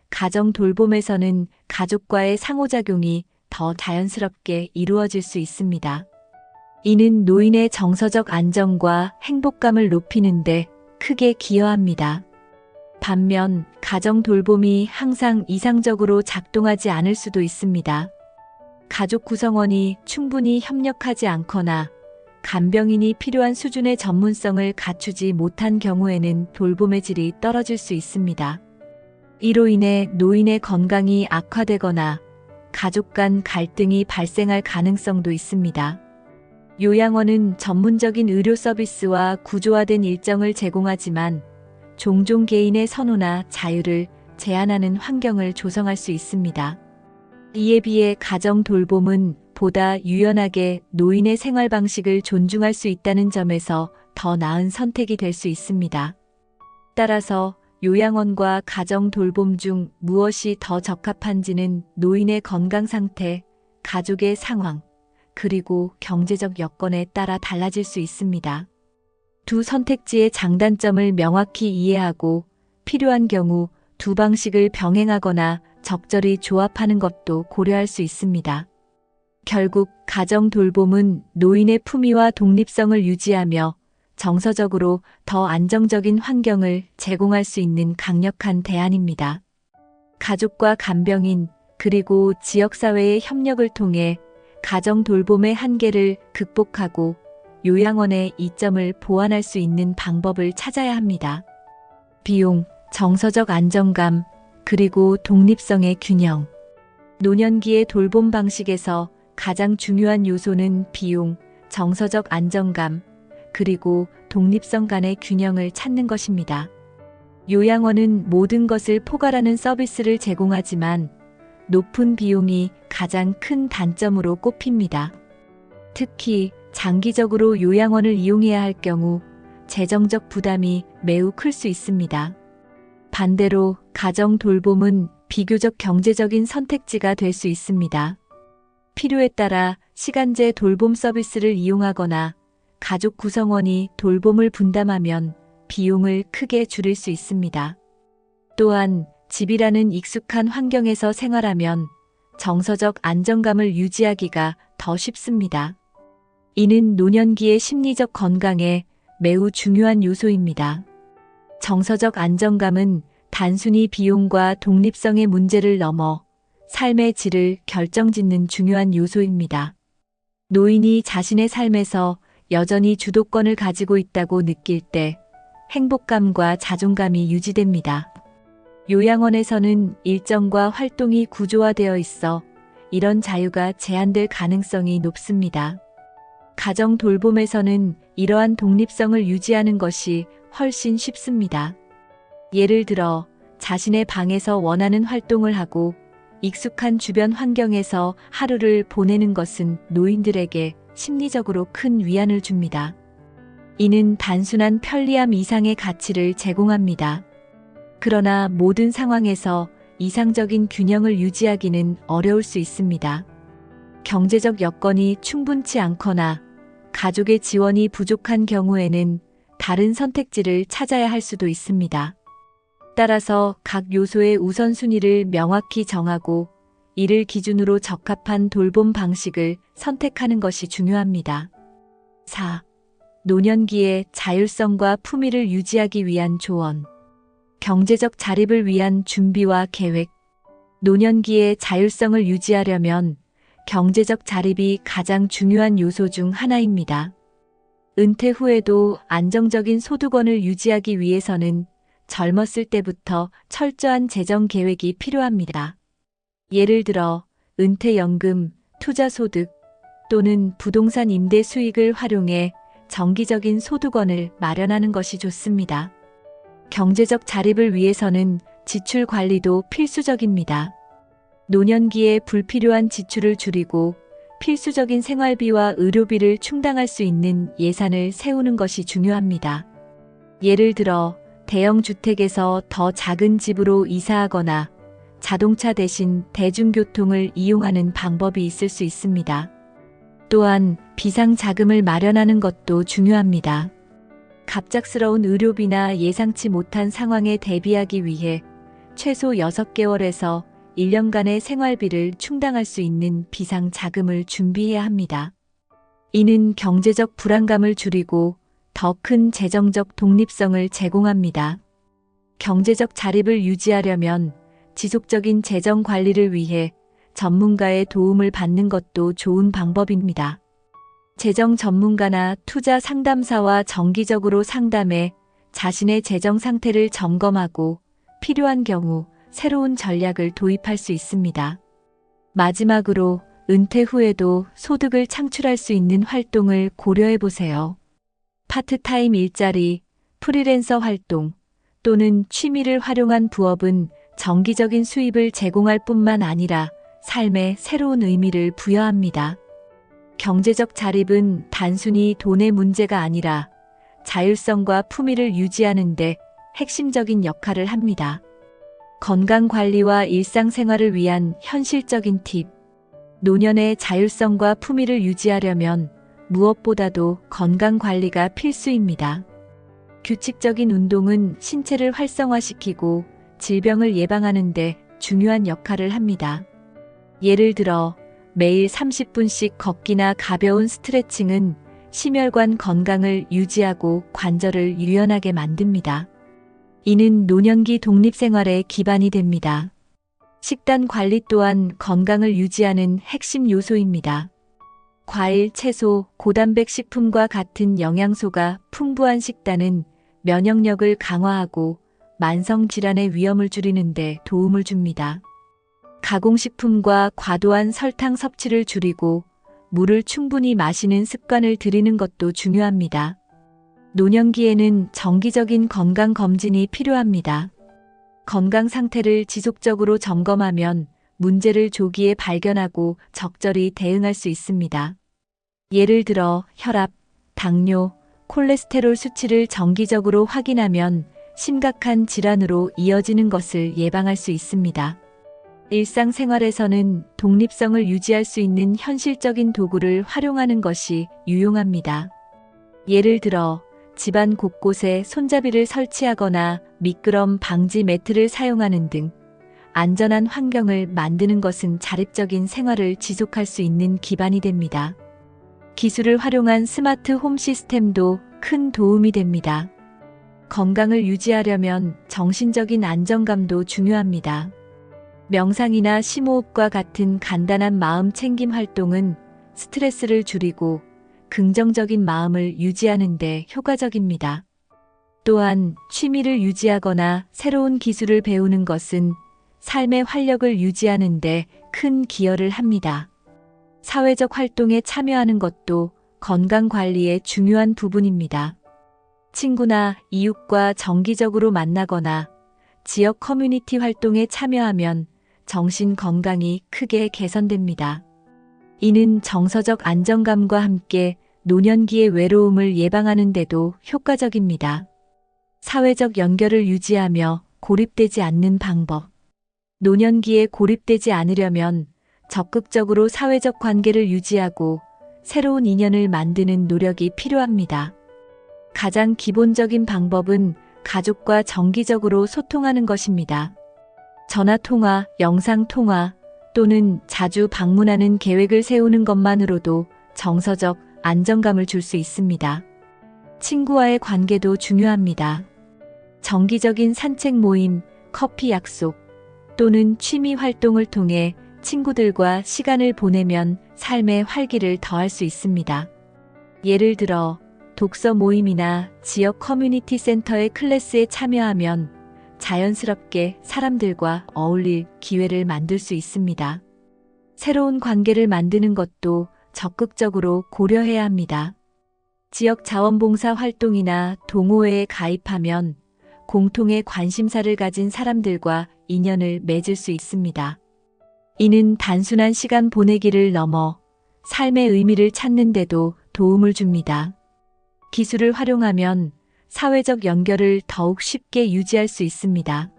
가정 돌봄에서는 가족과의 상호작용이 더 자연스럽게 이루어질 수 있습니다. 이는 노인의 정서적 안정과 행복감을 높이는 데 크게 기여합니다. 반면 가정 돌봄이 항상 이상적으로 작동하지 않을 수도 있습니다. 가족 구성원이 충분히 협력하지 않거나 간병인이 필요한 수준의 전문성을 갖추지 못한 경우에는 돌봄의 질이 떨어질 수 있습니다. 이로 인해 노인의 건강이 악화되거나 가족 간 갈등이 발생할 가능성도 있습니다. 요양원은 전문적인 의료 서비스와 구조화된 일정을 제공하지만 종종 개인의 선호나 자유를 제한하는 환경을 조성할 수 있습니다. 이에 비해 가정 돌봄은 보다 유연하게 노인의 생활 방식을 존중할 수 있다는 점에서 더 나은 선택이 될 수 있습니다. 따라서 요양원과 가정 돌봄 중 무엇이 더 적합한지는 노인의 건강 상태, 가족의 상황, 그리고 경제적 여건에 따라 달라질 수 있습니다. 두 선택지의 장단점을 명확히 이해하고 필요한 경우 두 방식을 병행하거나 적절히 조합하는 것도 고려할 수 있습니다. 결국 가정 돌봄은 노인의 품위와 독립성을 유지하며 정서적으로 더 안정적인 환경을 제공할 수 있는 강력한 대안입니다. 가족과 간병인 그리고 지역사회의 협력을 통해 가정 돌봄의 한계를 극복하고 요양원의 이점을 보완할 수 있는 방법을 찾아야 합니다. 비용, 정서적 안정감, 그리고 독립성의 균형. 노년기의 돌봄 방식에서 가장 중요한 요소는 비용, 정서적 안정감, 그리고 독립성 간의 균형을 찾는 것입니다. 요양원은 모든 것을 포괄하는 서비스를 제공하지만 높은 비용이 가장 큰 단점으로 꼽힙니다. 특히 장기적으로 요양원을 이용해야 할 경우 재정적 부담이 매우 클 수 있습니다. 반대로 가정 돌봄은 비교적 경제적인 선택지가 될 수 있습니다. 필요에 따라 시간제 돌봄 서비스를 이용하거나 가족 구성원이 돌봄을 분담하면 비용을 크게 줄일 수 있습니다. 또한 집이라는 익숙한 환경에서 생활하면 정서적 안정감을 유지하기가 더 쉽습니다. 이는 노년기의 심리적 건강에 매우 중요한 요소입니다. 정서적 안정감은 단순히 비용과 독립성의 문제를 넘어 삶의 질을 결정짓는 중요한 요소입니다. 노인이 자신의 삶에서 여전히 주도권을 가지고 있다고 느낄 때 행복감과 자존감이 유지됩니다. 요양원에서는 일정과 활동이 구조화되어 있어 이런 자유가 제한될 가능성이 높습니다. 가정 돌봄에서는 이러한 독립성을 유지하는 것이 훨씬 쉽습니다. 예를 들어 자신의 방에서 원하는 활동을 하고 익숙한 주변 환경에서 하루를 보내는 것은 노인들에게 심리적으로 큰 위안을 줍니다. 이는 단순한 편리함 이상의 가치를 제공합니다. 그러나 모든 상황에서 이상적인 균형을 유지하기는 어려울 수 있습니다. 경제적 여건이 충분치 않거나 가족의 지원이 부족한 경우에는 다른 선택지를 찾아야 할 수도 있습니다. 따라서 각 요소의 우선순위를 명확히 정하고 이를 기준으로 적합한 돌봄 방식을 선택하는 것이 중요합니다. 4. 노년기의 자율성과 품위를 유지하기 위한 조언. 경제적 자립을 위한 준비와 계획. 노년기의 자율성을 유지하려면 경제적 자립이 가장 중요한 요소 중 하나입니다. 은퇴 후에도 안정적인 소득원을 유지하기 위해서는 젊었을 때부터 철저한 재정 계획이 필요합니다. 예를 들어 은퇴연금, 투자소득 또는 부동산 임대 수익을 활용해 정기적인 소득원을 마련하는 것이 좋습니다. 경제적 자립을 위해서는 지출 관리도 필수적입니다. 노년기에 불필요한 지출을 줄이고 필수적인 생활비와 의료비를 충당할 수 있는 예산을 세우는 것이 중요합니다. 예를 들어 대형 주택에서 더 작은 집으로 이사하거나 자동차 대신 대중교통을 이용하는 방법이 있을 수 있습니다. 또한 비상자금을 마련하는 것도 중요합니다. 갑작스러운 의료비나 예상치 못한 상황에 대비하기 위해 최소 6개월에서 1년간의 생활비를 충당할 수 있는 비상자금을 준비해야 합니다. 이는 경제적 불안감을 줄이고 더 큰 재정적 독립성을 제공합니다. 경제적 자립을 유지하려면 지속적인 재정 관리를 위해 전문가의 도움을 받는 것도 좋은 방법입니다. 재정 전문가나 투자 상담사와 정기적으로 상담해 자신의 재정 상태를 점검하고 필요한 경우 새로운 전략을 도입할 수 있습니다. 마지막으로 은퇴 후에도 소득을 창출할 수 있는 활동을 고려해 보세요. 파트타임 일자리, 프리랜서 활동 또는 취미를 활용한 부업은 정기적인 수입을 제공할 뿐만 아니라 삶에 새로운 의미를 부여합니다. 경제적 자립은 단순히 돈의 문제가 아니라 자율성과 품위를 유지하는 데 핵심적인 역할을 합니다. 건강관리와 일상생활을 위한 현실적인 팁. 노년의 자율성과 품위를 유지하려면 무엇보다도 건강관리가 필수입니다. 규칙적인 운동은 신체를 활성화시키고 질병을 예방하는 데 중요한 역할을 합니다. 예를 들어 매일 30분씩 걷기나 가벼운 스트레칭은 심혈관 건강을 유지하고 관절을 유연하게 만듭니다. 이는 노년기 독립생활의 기반이 됩니다. 식단 관리 또한 건강을 유지하는 핵심 요소입니다. 과일, 채소, 고단백 식품과 같은 영양소가 풍부한 식단은 면역력을 강화하고 만성질환의 위험을 줄이는 데 도움을 줍니다. 가공식품과 과도한 설탕 섭취를 줄이고 물을 충분히 마시는 습관을 들이는 것도 중요합니다. 노년기에는 정기적인 건강검진이 필요합니다. 건강 상태를 지속적으로 점검하면 문제를 조기에 발견하고 적절히 대응할 수 있습니다. 예를 들어 혈압, 당뇨, 콜레스테롤 수치를 정기적으로 확인하면 심각한 질환으로 이어지는 것을 예방할 수 있습니다. 일상생활에서는 독립성을 유지할 수 있는 현실적인 도구를 활용하는 것이 유용합니다. 예를 들어 집안 곳곳에 손잡이를 설치하거나 미끄럼 방지 매트를 사용하는 등 안전한 환경을 만드는 것은 자립적인 생활을 지속할 수 있는 기반이 됩니다. 기술을 활용한 스마트 홈 시스템도 큰 도움이 됩니다. 건강을 유지하려면 정신적인 안정감도 중요합니다. 명상이나 심호흡과 같은 간단한 마음 챙김 활동은 스트레스를 줄이고 긍정적인 마음을 유지하는 데 효과적입니다. 또한 취미를 유지하거나 새로운 기술을 배우는 것은 삶의 활력을 유지하는 데 큰 기여를 합니다. 사회적 활동에 참여하는 것도 건강 관리의 중요한 부분입니다. 친구나 이웃과 정기적으로 만나거나 지역 커뮤니티 활동에 참여하면 정신 건강이 크게 개선됩니다. 이는 정서적 안정감과 함께 노년기의 외로움을 예방하는 데도 효과적입니다. 사회적 연결을 유지하며 고립되지 않는 방법. 노년기에 고립되지 않으려면 적극적으로 사회적 관계를 유지하고 새로운 인연을 만드는 노력이 필요합니다. 가장 기본적인 방법은 가족과 정기적으로 소통하는 것입니다. 전화통화, 영상통화 또는 자주 방문하는 계획을 세우는 것만으로도 정서적 안정감을 줄 수 있습니다. 친구와의 관계도 중요합니다. 정기적인 산책 모임, 커피 약속 또는 취미 활동을 통해 친구들과 시간을 보내면 삶의 활기를 더할 수 있습니다. 예를 들어 독서 모임이나 지역 커뮤니티 센터의 클래스에 참여하면 자연스럽게 사람들과 어울릴 기회를 만들 수 있습니다. 새로운 관계를 만드는 것도 적극적으로 고려해야 합니다. 지역 자원봉사 활동이나 동호회에 가입하면 공통의 관심사를 가진 사람들과 인연을 맺을 수 있습니다. 이는 단순한 시간 보내기를 넘어 삶의 의미를 찾는 데도 도움을 줍니다. 기술을 활용하면 사회적 연결을 더욱 쉽게 유지할 수 있습니다.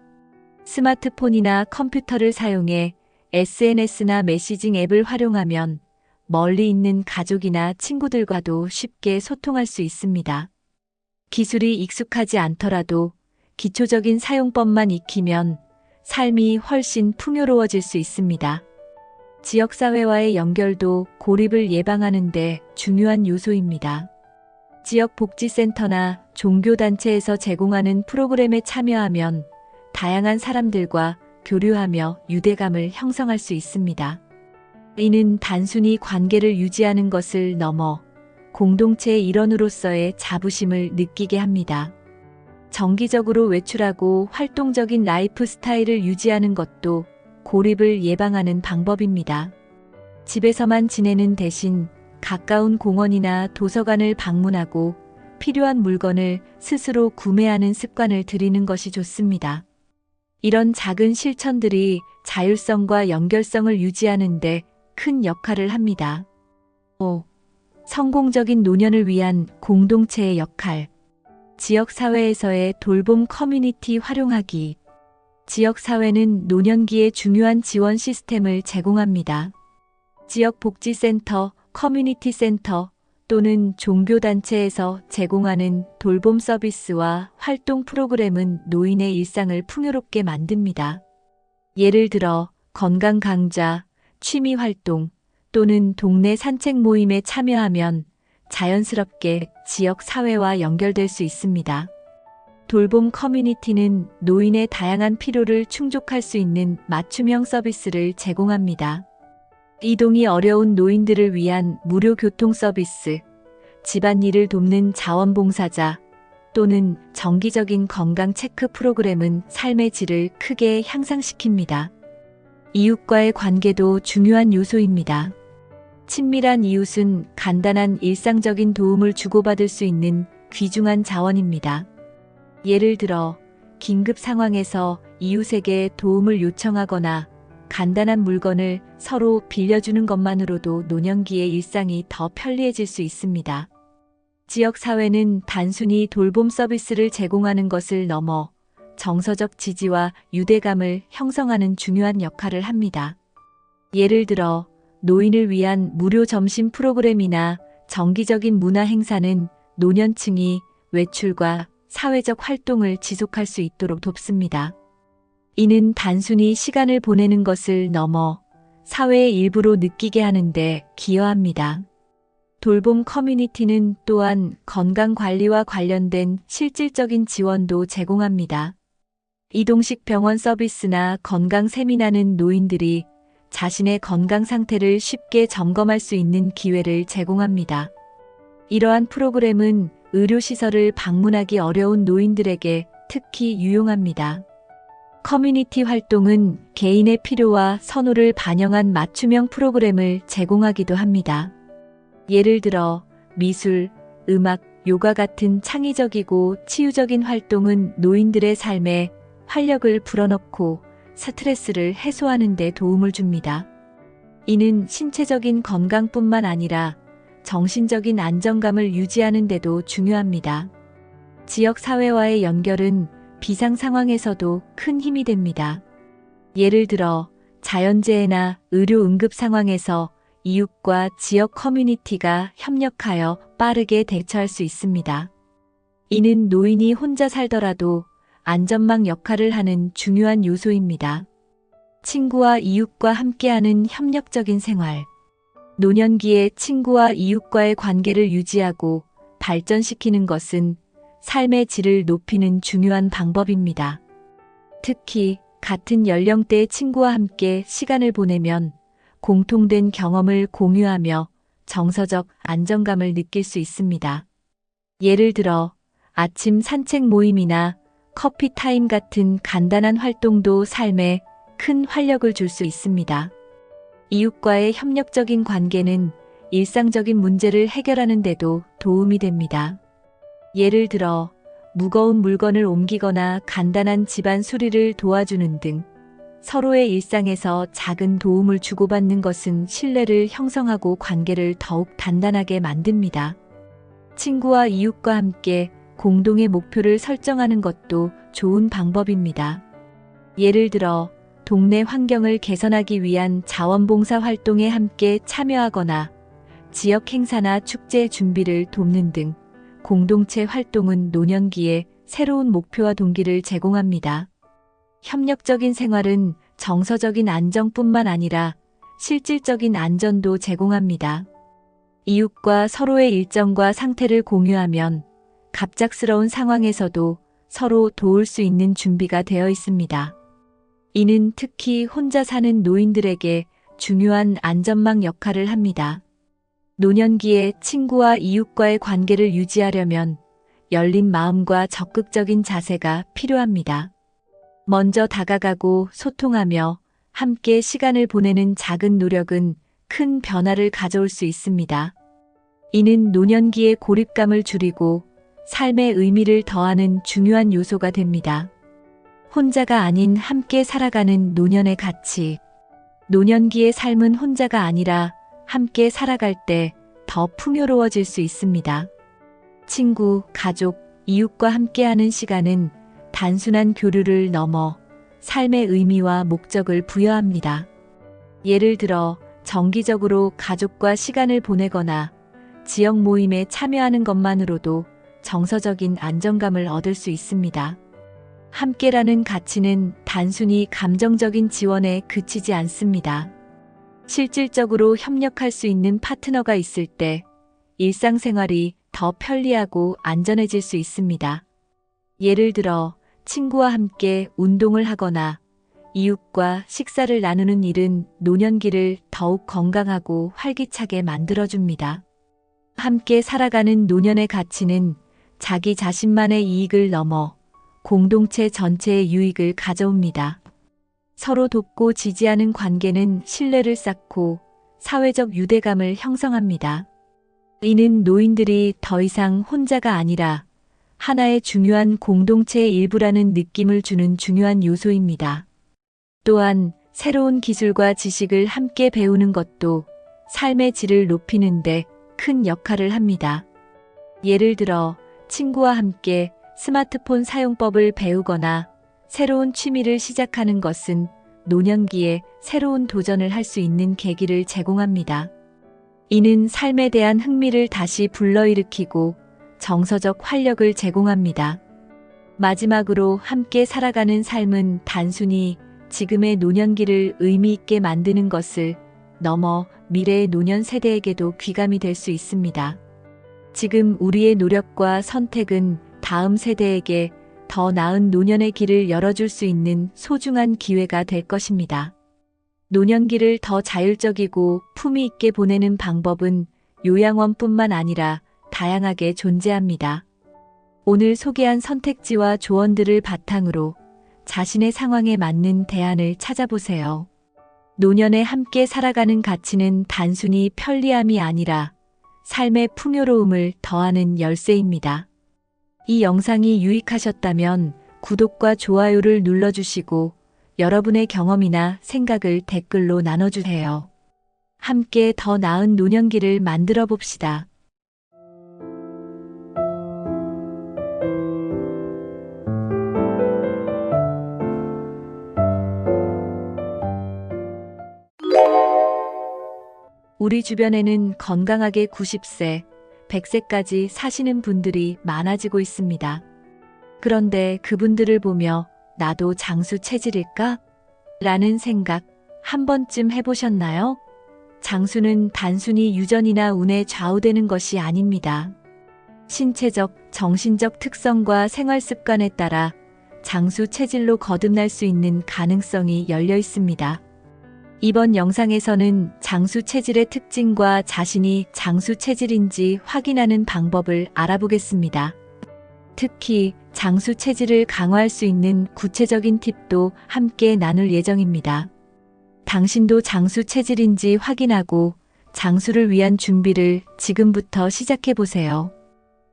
스마트폰이나 컴퓨터를 사용해 SNS나 메시징 앱을 활용하면 멀리 있는 가족이나 친구들과도 쉽게 소통할 수 있습니다. 기술이 익숙하지 않더라도 기초적인 사용법만 익히면 삶이 훨씬 풍요로워질 수 있습니다. 지역사회와의 연결도 고립을 예방하는 데 중요한 요소입니다. 지역 복지센터나 종교단체에서 제공하는 프로그램에 참여하면 다양한 사람들과 교류하며 유대감을 형성할 수 있습니다. 이는 단순히 관계를 유지하는 것을 넘어 공동체의 일원으로서의 자부심을 느끼게 합니다. 정기적으로 외출하고 활동적인 라이프 스타일을 유지하는 것도 고립을 예방하는 방법입니다. 집에서만 지내는 대신 가까운 공원이나 도서관을 방문하고 필요한 물건을 스스로 구매하는 습관을 들이는 것이 좋습니다. 이런 작은 실천들이 자율성과 연결성을 유지하는 데 큰 역할을 합니다. 5. 성공적인 노년을 위한 공동체의 역할. 지역사회에서의 돌봄 커뮤니티 활용하기. 지역사회는 노년기에 중요한 지원 시스템을 제공합니다. 지역복지센터, 커뮤니티 센터 또는 종교단체에서 제공하는 돌봄 서비스와 활동 프로그램은 노인의 일상을 풍요롭게 만듭니다. 예를 들어 건강 강좌, 취미 활동 또는 동네 산책 모임에 참여하면 자연스럽게 지역 사회와 연결될 수 있습니다. 돌봄 커뮤니티는 노인의 다양한 필요를 충족할 수 있는 맞춤형 서비스를 제공합니다. 이동이 어려운 노인들을 위한 무료 교통 서비스, 집안일을 돕는 자원봉사자 또는 정기적인 건강 체크 프로그램은 삶의 질을 크게 향상시킵니다. 이웃과의 관계도 중요한 요소입니다. 친밀한 이웃은 간단한 일상적인 도움을 주고받을 수 있는 귀중한 자원입니다. 예를 들어 긴급 상황에서 이웃에게 도움을 요청하거나 간단한 물건을 서로 빌려주는 것만으로도 노년기의 일상이 더 편리해질 수 있습니다. 지역사회는 단순히 돌봄 서비스를 제공하는 것을 넘어 정서적 지지와 유대감을 형성하는 중요한 역할을 합니다. 예를 들어 노인을 위한 무료 점심 프로그램이나 정기적인 문화 행사는 노년층이 외출과 사회적 활동을 지속할 수 있도록 돕습니다. 이는 단순히 시간을 보내는 것을 넘어 사회의 일부로 느끼게 하는데 기여합니다. 돌봄 커뮤니티는 또한 건강관리와 관련된 실질적인 지원도 제공합니다. 이동식 병원 서비스나 건강 세미나는 노인들이 자신의 건강 상태를 쉽게 점검할 수 있는 기회를 제공합니다. 이러한 프로그램은 의료시설을 방문하기 어려운 노인들에게 특히 유용합니다. 커뮤니티 활동은 개인의 필요와 선호를 반영한 맞춤형 프로그램을 제공하기도 합니다. 예를 들어 미술, 음악, 요가 같은 창의적이고 치유적인 활동은 노인들의 삶에 활력을 불어넣고 스트레스를 해소하는 데 도움을 줍니다. 이는 신체적인 건강뿐만 아니라 정신적인 안정감을 유지하는 데도 중요합니다. 지역 사회와의 연결은 비상 상황에서도 큰 힘이 됩니다. 예를 들어 자연재해나 의료 응급 상황에서 이웃과 지역 커뮤니티가 협력하여 빠르게 대처할 수 있습니다. 이는 노인이 혼자 살더라도 안전망 역할을 하는 중요한 요소입니다. 친구와 이웃과 함께하는 협력적인 생활. 노년기에 친구와 이웃과의 관계를 유지하고 발전시키는 것은 삶의 질을 높이는 중요한 방법입니다. 특히 같은 연령대의 친구와 함께 시간을 보내면 공통된 경험을 공유하며 정서적 안정감을 느낄 수 있습니다. 예를 들어 아침 산책 모임이나 커피 타임 같은 간단한 활동도 삶에 큰 활력을 줄 수 있습니다. 이웃과의 협력적인 관계는 일상적인 문제를 해결하는 데도 도움이 됩니다. 예를 들어 무거운 물건을 옮기거나 간단한 집안 수리를 도와주는 등 서로의 일상에서 작은 도움을 주고받는 것은 신뢰를 형성하고 관계를 더욱 단단하게 만듭니다. 친구와 이웃과 함께 공동의 목표를 설정하는 것도 좋은 방법입니다. 예를 들어 동네 환경을 개선하기 위한 자원봉사 활동에 함께 참여하거나 지역 행사나 축제 준비를 돕는 등 공동체 활동은 노년기에 새로운 목표와 동기를 제공합니다. 협력적인 생활은 정서적인 안정뿐만 아니라 실질적인 안전도 제공합니다. 이웃과 서로의 일정과 상태를 공유하면 갑작스러운 상황에서도 서로 도울 수 있는 준비가 되어 있습니다. 이는 특히 혼자 사는 노인들에게 중요한 안전망 역할을 합니다. 노년기에 친구와 이웃과의 관계를 유지하려면 열린 마음과 적극적인 자세가 필요합니다. 먼저 다가가고 소통하며 함께 시간을 보내는 작은 노력은 큰 변화를 가져올 수 있습니다. 이는 노년기의 고립감을 줄이고 삶의 의미를 더하는 중요한 요소가 됩니다. 혼자가 아닌 함께 살아가는 노년의 가치. 노년기의 삶은 혼자가 아니라 함께 살아갈 때 더 풍요로워질 수 있습니다. 친구, 가족, 이웃과 함께하는 시간은 단순한 교류를 넘어 삶의 의미와 목적을 부여합니다. 예를 들어 정기적으로 가족과 시간을 보내거나 지역 모임에 참여하는 것만으로도 정서적인 안정감을 얻을 수 있습니다. 함께라는 가치는 단순히 감정적인 지원에 그치지 않습니다. 실질적으로 협력할 수 있는 파트너가 있을 때 일상생활이 더 편리하고 안전해질 수 있습니다. 예를 들어 친구와 함께 운동을 하거나 이웃과 식사를 나누는 일은 노년기를 더욱 건강하고 활기차게 만들어줍니다. 함께 살아가는 노년의 가치는 자기 자신만의 이익을 넘어 공동체 전체의 유익을 가져옵니다. 서로 돕고 지지하는 관계는 신뢰를 쌓고 사회적 유대감을 형성합니다. 이는 노인들이 더 이상 혼자가 아니라 하나의 중요한 공동체의 일부라는 느낌을 주는 중요한 요소입니다. 또한 새로운 기술과 지식을 함께 배우는 것도 삶의 질을 높이는 데 큰 역할을 합니다. 예를 들어 친구와 함께 스마트폰 사용법을 배우거나 새로운 취미를 시작하는 것은 노년기에 새로운 도전을 할 수 있는 계기를 제공합니다. 이는 삶에 대한 흥미를 다시 불러일으키고 정서적 활력을 제공합니다. 마지막으로 함께 살아가는 삶은 단순히 지금의 노년기를 의미 있게 만드는 것을 넘어 미래의 노년 세대에게도 귀감이 될 수 있습니다. 지금 우리의 노력과 선택은 다음 세대에게 더 나은 노년의 길을 열어줄 수 있는 소중한 기회가 될 것입니다. 노년기를 더 자율적이고 품위 있게 보내는 방법은 요양원뿐만 아니라 다양하게 존재합니다. 오늘 소개한 선택지와 조언들을 바탕으로 자신의 상황에 맞는 대안을 찾아보세요. 노년에 함께 살아가는 가치는 단순히 편리함이 아니라 삶의 풍요로움을 더하는 열쇠입니다. 이 영상이 유익하셨다면 구독과 좋아요를 눌러주시고 여러분의 경험이나 생각을 댓글로 나눠주세요. 함께 더 나은 노년기를 만들어 봅시다. 우리 주변에는 건강하게 90세, 100세까지 사시는 분들이 많아지고 있습니다. 그런데 그분들을 보며 나도 장수 체질일까? 라는 생각 한 번쯤 해보셨나요? 장수는 단순히 유전이나 운에 좌우되는 것이 아닙니다. 신체적, 정신적 특성과 생활 습관에 따라 장수 체질로 거듭날 수 있는 가능성이 열려 있습니다. 이번 영상에서는 장수 체질의 특징과 자신이 장수 체질인지 확인하는 방법을 알아보겠습니다. 특히 장수 체질을 강화할 수 있는 구체적인 팁도 함께 나눌 예정입니다. 당신도 장수 체질인지 확인하고 장수를 위한 준비를 지금부터 시작해 보세요.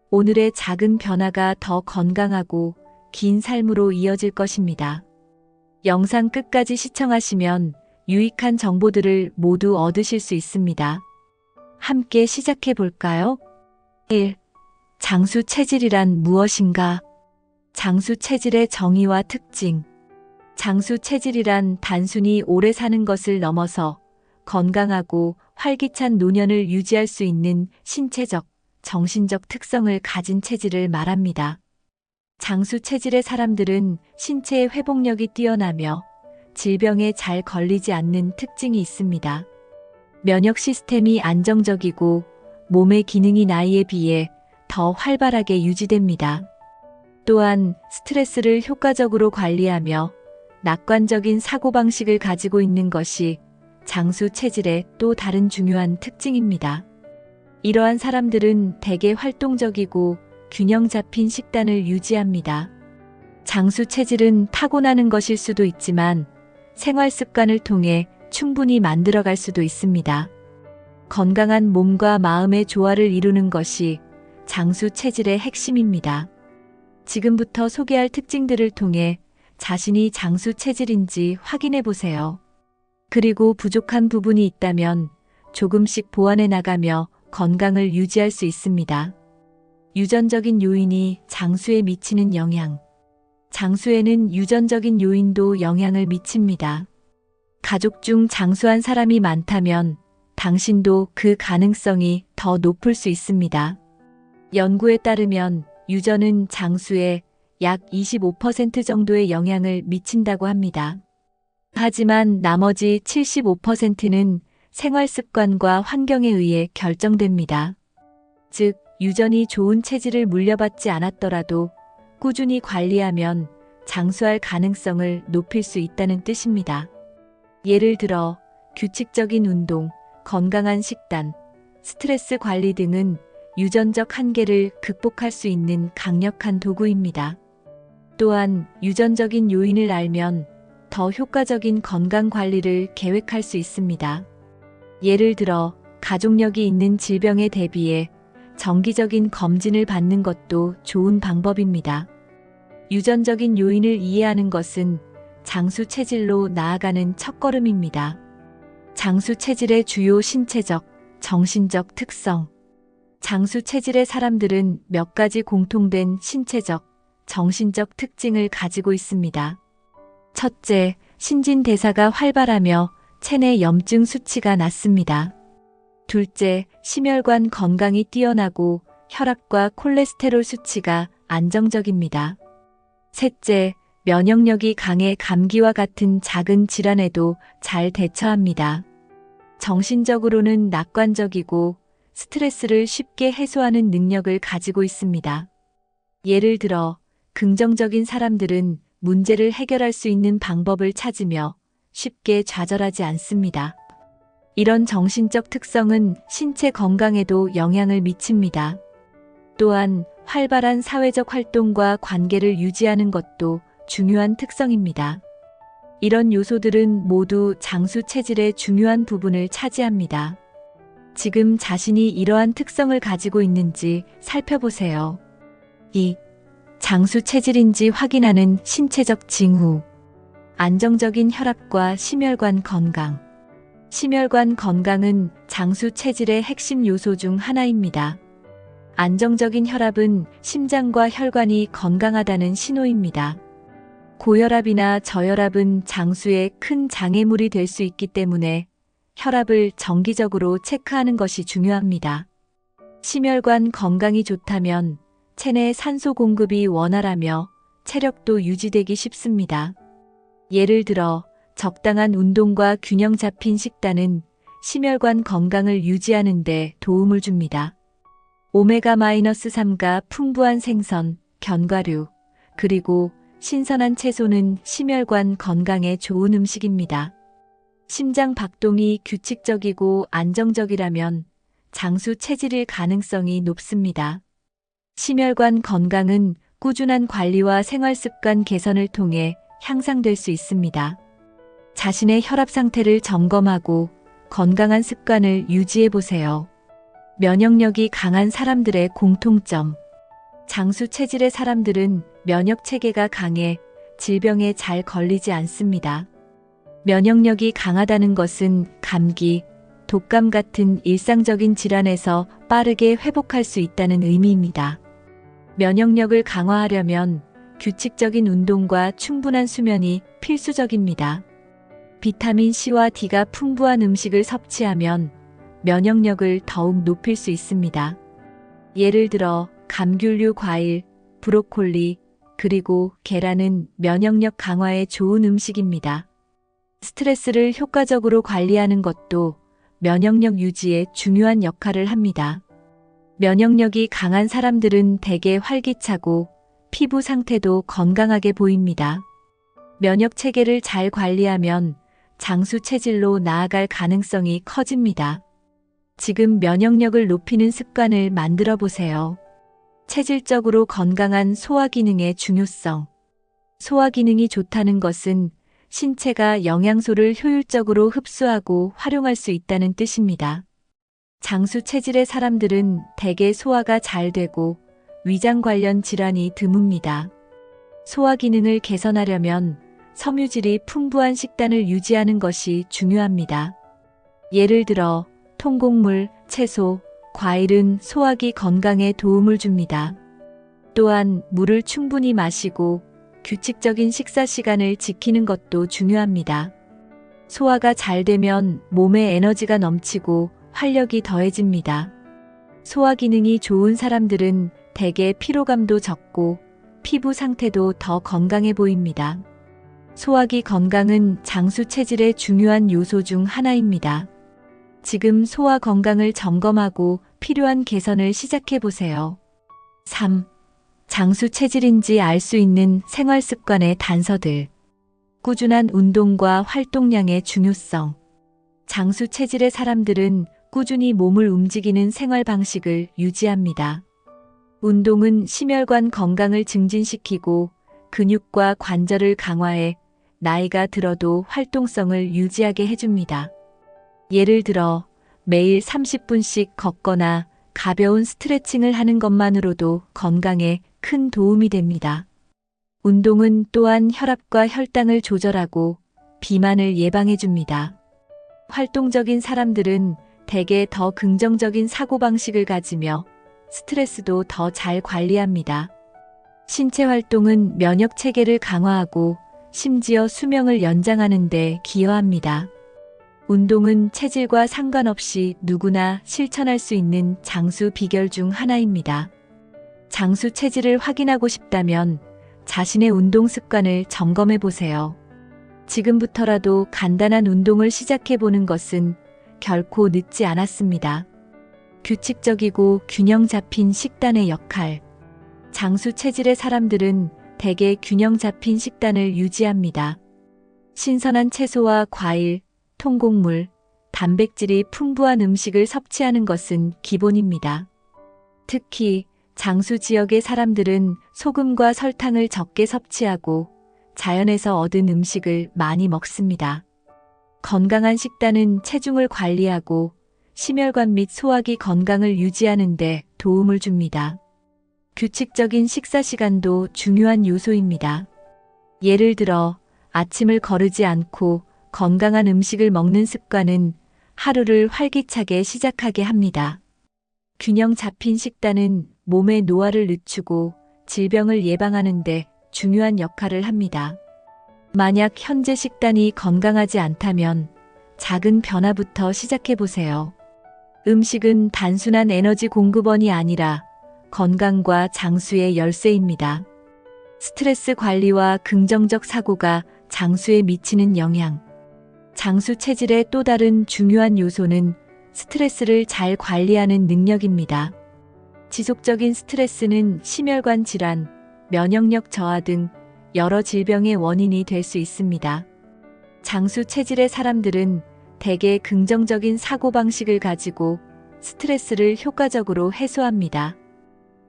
오늘의 작은 변화가 더 건강하고 긴 삶으로 이어질 것입니다. 영상 끝까지 시청하시면 유익한 정보들을 모두 얻으실 수 있습니다. 함께 시작해 볼까요? 1. 장수 체질이란 무엇인가? 장수 체질의 정의와 특징. 장수 체질이란 단순히 오래 사는 것을 넘어서 건강하고 활기찬 노년을 유지할 수 있는 신체적, 정신적 특성을 가진 체질을 말합니다. 장수 체질의 사람들은 신체의 회복력이 뛰어나며 질병에 잘 걸리지 않는 특징이 있습니다. 면역 시스템이 안정적이고 몸의 기능이 나이에 비해 더 활발하게 유지됩니다. 또한 스트레스를 효과적으로 관리하며 낙관적인 사고방식을 가지고 있는 것이 장수 체질의 또 다른 중요한 특징입니다. 이러한 사람들은 대개 활동적이고 균형 잡힌 식단을 유지합니다. 장수 체질은 타고나는 것일 수도 있지만 생활 습관을 통해 충분히 만들어갈 수도 있습니다. 건강한 몸과 마음의 조화를 이루는 것이 장수 체질의 핵심입니다. 지금부터 소개할 특징들을 통해 자신이 장수 체질인지 확인해 보세요. 그리고 부족한 부분이 있다면 조금씩 보완해 나가며 건강을 유지할 수 있습니다. 유전적인 요인이 장수에 미치는 영향. 장수에는 유전적인 요인도 영향을 미칩니다. 가족 중 장수한 사람이 많다면 당신도 그 가능성이 더 높을 수 있습니다. 연구에 따르면 유전은 장수에 약 25% 정도의 영향을 미친다고 합니다. 하지만 나머지 75%는 생활 습관과 환경에 의해 결정됩니다. 즉, 유전이 좋은 체질을 물려받지 않았더라도 꾸준히 관리하면 장수할 가능성을 높일 수 있다는 뜻입니다. 예를 들어 규칙적인 운동, 건강한 식단, 스트레스 관리 등은 유전적 한계를 극복할 수 있는 강력한 도구입니다. 또한 유전적인 요인을 알면 더 효과적인 건강 관리를 계획할 수 있습니다. 예를 들어 가족력이 있는 질병에 대비해 정기적인 검진을 받는 것도 좋은 방법입니다. 유전적인 요인을 이해하는 것은 장수 체질로 나아가는 첫걸음입니다. 장수 체질의 주요 신체적, 정신적 특성. 장수 체질의 사람들은 몇 가지 공통된 신체적, 정신적 특징을 가지고 있습니다. 첫째, 신진대사가 활발하며 체내 염증 수치가 낮습니다. 둘째, 심혈관 건강이 뛰어나고 혈압과 콜레스테롤 수치가 안정적입니다. 셋째, 면역력이 강해 감기와 같은 작은 질환에도 잘 대처합니다. 정신적으로는 낙관적이고 스트레스를 쉽게 해소하는 능력을 가지고 있습니다. 예를 들어, 긍정적인 사람들은 문제를 해결할 수 있는 방법을 찾으며 쉽게 좌절하지 않습니다. 이런 정신적 특성은 신체 건강에도 영향을 미칩니다. 또한 활발한 사회적 활동과 관계를 유지하는 것도 중요한 특성입니다. 이런 요소들은 모두 장수 체질의 중요한 부분을 차지합니다. 지금 자신이 이러한 특성을 가지고 있는지 살펴보세요. 2. 장수 체질인지 확인하는 신체적 징후. 안정적인 혈압과 심혈관 건강. 심혈관 건강은 장수 체질의 핵심 요소 중 하나입니다. 안정적인 혈압은 심장과 혈관이 건강하다는 신호입니다. 고혈압이나 저혈압은 장수에 큰 장애물이 될 수 있기 때문에 혈압을 정기적으로 체크하는 것이 중요합니다. 심혈관 건강이 좋다면 체내 산소 공급이 원활하며 체력도 유지되기 쉽습니다. 예를 들어 적당한 운동과 균형 잡힌 식단은 심혈관 건강을 유지하는 데 도움을 줍니다. 오메가-3가 풍부한 생선, 견과류, 그리고 신선한 채소는 심혈관 건강에 좋은 음식입니다. 심장 박동이 규칙적이고 안정적이라면 장수 체질일 가능성이 높습니다. 심혈관 건강은 꾸준한 관리와 생활 습관 개선을 통해 향상될 수 있습니다. 자신의 혈압 상태를 점검하고 건강한 습관을 유지해 보세요. 면역력이 강한 사람들의 공통점. 장수 체질의 사람들은 면역 체계가 강해 질병에 잘 걸리지 않습니다. 면역력이 강하다는 것은 감기, 독감 같은 일상적인 질환에서 빠르게 회복할 수 있다는 의미입니다. 면역력을 강화하려면 규칙적인 운동과 충분한 수면이 필수적입니다. 비타민 C와 D가 풍부한 음식을 섭취하면 면역력을 더욱 높일 수 있습니다. 예를 들어 감귤류 과일, 브로콜리, 그리고 계란은 면역력 강화에 좋은 음식입니다. 스트레스를 효과적으로 관리하는 것도 면역력 유지에 중요한 역할을 합니다. 면역력이 강한 사람들은 대개 활기차고 피부 상태도 건강하게 보입니다. 면역 체계를 잘 관리하면 장수 체질로 나아갈 가능성이 커집니다. 지금 면역력을 높이는 습관을 만들어 보세요. 체질적으로 건강한 소화 기능의 중요성. 소화 기능이 좋다는 것은 신체가 영양소를 효율적으로 흡수하고 활용할 수 있다는 뜻입니다. 장수 체질의 사람들은 대개 소화가 잘 되고 위장 관련 질환이 드뭅니다. 소화 기능을 개선하려면 섬유질이 풍부한 식단을 유지하는 것이 중요합니다. 예를 들어 통곡물, 채소, 과일은 소화기 건강에 도움을 줍니다. 또한 물을 충분히 마시고 규칙적인 식사 시간을 지키는 것도 중요합니다. 소화가 잘 되면 몸에 에너지가 넘치고 활력이 더해집니다. 소화 기능이 좋은 사람들은 대개 피로감도 적고 피부 상태도 더 건강해 보입니다. 소화기 건강은 장수 체질의 중요한 요소 중 하나입니다. 지금 소화 건강을 점검하고 필요한 개선을 시작해 보세요. 3. 장수 체질인지 알 수 있는 생활 습관의 단서들. 꾸준한 운동과 활동량의 중요성. 장수 체질의 사람들은 꾸준히 몸을 움직이는 생활 방식을 유지합니다. 운동은 심혈관 건강을 증진시키고 근육과 관절을 강화해 나이가 들어도 활동성을 유지하게 해줍니다. 예를 들어 매일 30분씩 걷거나 가벼운 스트레칭을 하는 것만으로도 건강에 큰 도움이 됩니다. 운동은 또한 혈압과 혈당을 조절하고 비만을 예방해줍니다. 활동적인 사람들은 대개 더 긍정적인 사고방식을 가지며 스트레스도 더 잘 관리합니다. 신체 활동은 면역 체계를 강화하고 심지어 수명을 연장하는 데 기여합니다. 운동은 체질과 상관없이 누구나 실천할 수 있는 장수 비결 중 하나입니다. 장수 체질을 확인하고 싶다면 자신의 운동 습관을 점검해 보세요. 지금부터라도 간단한 운동을 시작해 보는 것은 결코 늦지 않았습니다. 규칙적이고 균형 잡힌 식단의 역할. 장수 체질의 사람들은 대개 균형 잡힌 식단을 유지합니다. 신선한 채소와 과일, 통곡물, 단백질이 풍부한 음식을 섭취하는 것은 기본입니다. 특히 장수 지역의 사람들은 소금과 설탕을 적게 섭취하고 자연에서 얻은 음식을 많이 먹습니다. 건강한 식단은 체중을 관리하고 심혈관 및 소화기 건강을 유지하는 데 도움을 줍니다. 규칙적인 식사 시간도 중요한 요소입니다. 예를 들어 아침을 거르지 않고 건강한 음식을 먹는 습관은 하루를 활기차게 시작하게 합니다. 균형 잡힌 식단은 몸의 노화를 늦추고 질병을 예방하는 데 중요한 역할을 합니다. 만약 현재 식단이 건강하지 않다면 작은 변화부터 시작해 보세요. 음식은 단순한 에너지 공급원이 아니라 건강과 장수의 열쇠입니다. 스트레스 관리와 긍정적 사고가 장수에 미치는 영향. 장수 체질의 또 다른 중요한 요소는 스트레스를 잘 관리하는 능력입니다. 지속적인 스트레스는 심혈관 질환, 면역력 저하 등 여러 질병의 원인이 될 수 있습니다. 장수 체질의 사람들은 대개 긍정적인 사고방식을 가지고 스트레스를 효과적으로 해소합니다.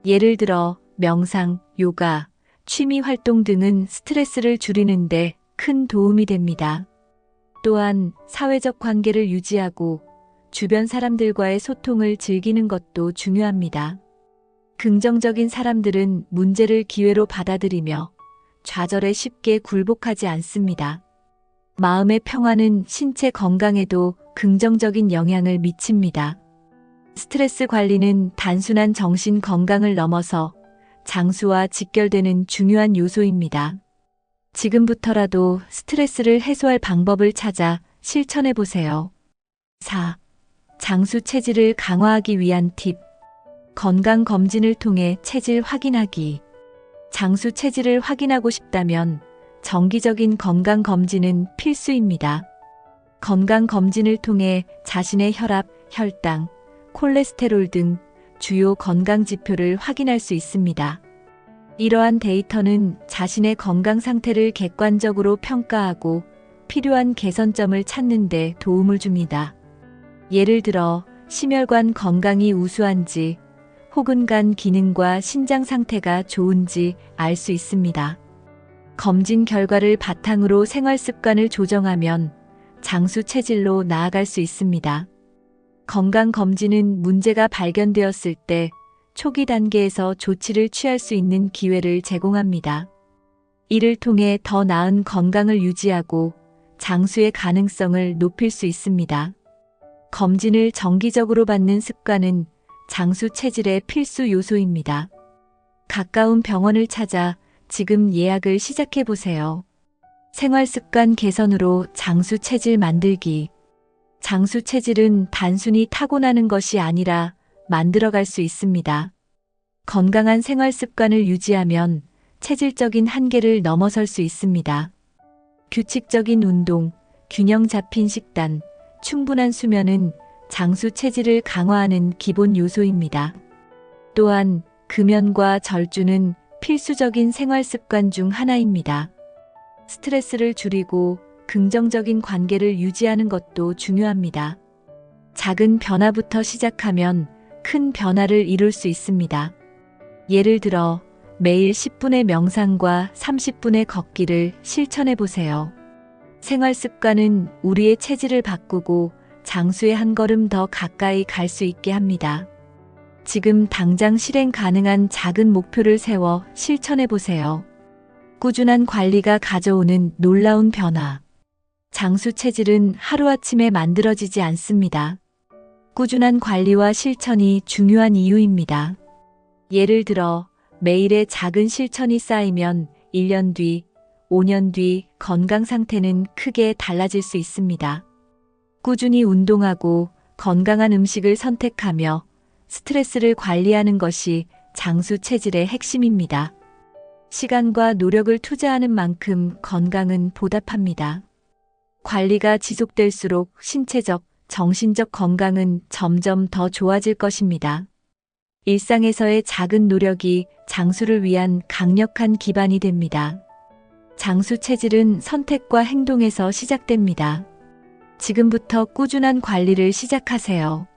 예를 들어 명상, 요가, 취미 활동 등은 스트레스를 줄이는데 큰 도움이 됩니다. 또한 사회적 관계를 유지하고 주변 사람들과의 소통을 즐기는 것도 중요합니다. 긍정적인 사람들은 문제를 기회로 받아들이며 좌절에 쉽게 굴복하지 않습니다. 마음의 평화는 신체 건강에도 긍정적인 영향을 미칩니다. 스트레스 관리는 단순한 정신 건강을 넘어서 장수와 직결되는 중요한 요소입니다. 지금부터라도 스트레스를 해소할 방법을 찾아 실천해 보세요. 4. 장수 체질을 강화하기 위한 팁. 건강검진을 통해 체질 확인하기. 장수 체질을 확인하고 싶다면 정기적인 건강검진은 필수입니다. 건강검진을 통해 자신의 혈압, 혈당, 콜레스테롤 등 주요 건강지표를 확인할 수 있습니다. 이러한 데이터는 자신의 건강 상태를 객관적으로 평가하고 필요한 개선점을 찾는 데 도움을 줍니다. 예를 들어 심혈관 건강이 우수한지 혹은 간 기능과 신장 상태가 좋은지 알 수 있습니다. 검진 결과를 바탕으로 생활 습관을 조정하면 장수 체질로 나아갈 수 있습니다. 건강검진은 문제가 발견되었을 때 초기 단계에서 조치를 취할 수 있는 기회를 제공합니다. 이를 통해 더 나은 건강을 유지하고 장수의 가능성을 높일 수 있습니다. 검진을 정기적으로 받는 습관은 장수 체질의 필수 요소입니다. 가까운 병원을 찾아 지금 예약을 시작해 보세요. 생활 습관 개선으로 장수 체질 만들기. 장수 체질은 단순히 타고나는 것이 아니라 만들어갈 수 있습니다. 건강한 생활 습관을 유지하면 체질적인 한계를 넘어설 수 있습니다. 규칙적인 운동, 균형 잡힌 식단, 충분한 수면은 장수 체질을 강화하는 기본 요소입니다. 또한 금연과 절주는 필수적인 생활 습관 중 하나입니다. 스트레스를 줄이고 긍정적인 관계를 유지하는 것도 중요합니다. 작은 변화부터 시작하면 큰 변화를 이룰 수 있습니다. 예를 들어 매일 10분의 명상과 30분의 걷기를 실천해 보세요. 생활 습관은 우리의 체질을 바꾸고 장수에 한 걸음 더 가까이 갈 수 있게 합니다. 지금 당장 실행 가능한 작은 목표를 세워 실천해 보세요. 꾸준한 관리가 가져오는 놀라운 변화. 장수 체질은 하루아침에 만들어지지 않습니다. 꾸준한 관리와 실천이 중요한 이유입니다. 예를 들어 매일의 작은 실천이 쌓이면 1년 뒤, 5년 뒤 건강 상태는 크게 달라질 수 있습니다. 꾸준히 운동하고 건강한 음식을 선택하며 스트레스를 관리하는 것이 장수 체질의 핵심입니다. 시간과 노력을 투자하는 만큼 건강은 보답합니다. 관리가 지속될수록 신체적, 정신적 건강은 점점 더 좋아질 것입니다. 일상에서의 작은 노력이 장수를 위한 강력한 기반이 됩니다. 장수 체질은 선택과 행동에서 시작됩니다. 지금부터 꾸준한 관리를 시작하세요.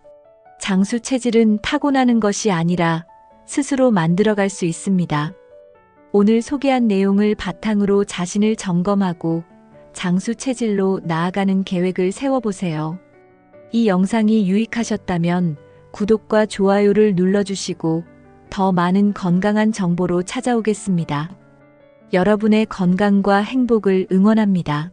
장수 체질은 타고나는 것이 아니라 스스로 만들어갈 수 있습니다. 오늘 소개한 내용을 바탕으로 자신을 점검하고 장수 체질로 나아가는 계획을 세워보세요. 이 영상이 유익하셨다면 구독과 좋아요를 눌러주시고 더 많은 건강한 정보로 찾아오겠습니다. 여러분의 건강과 행복을 응원합니다.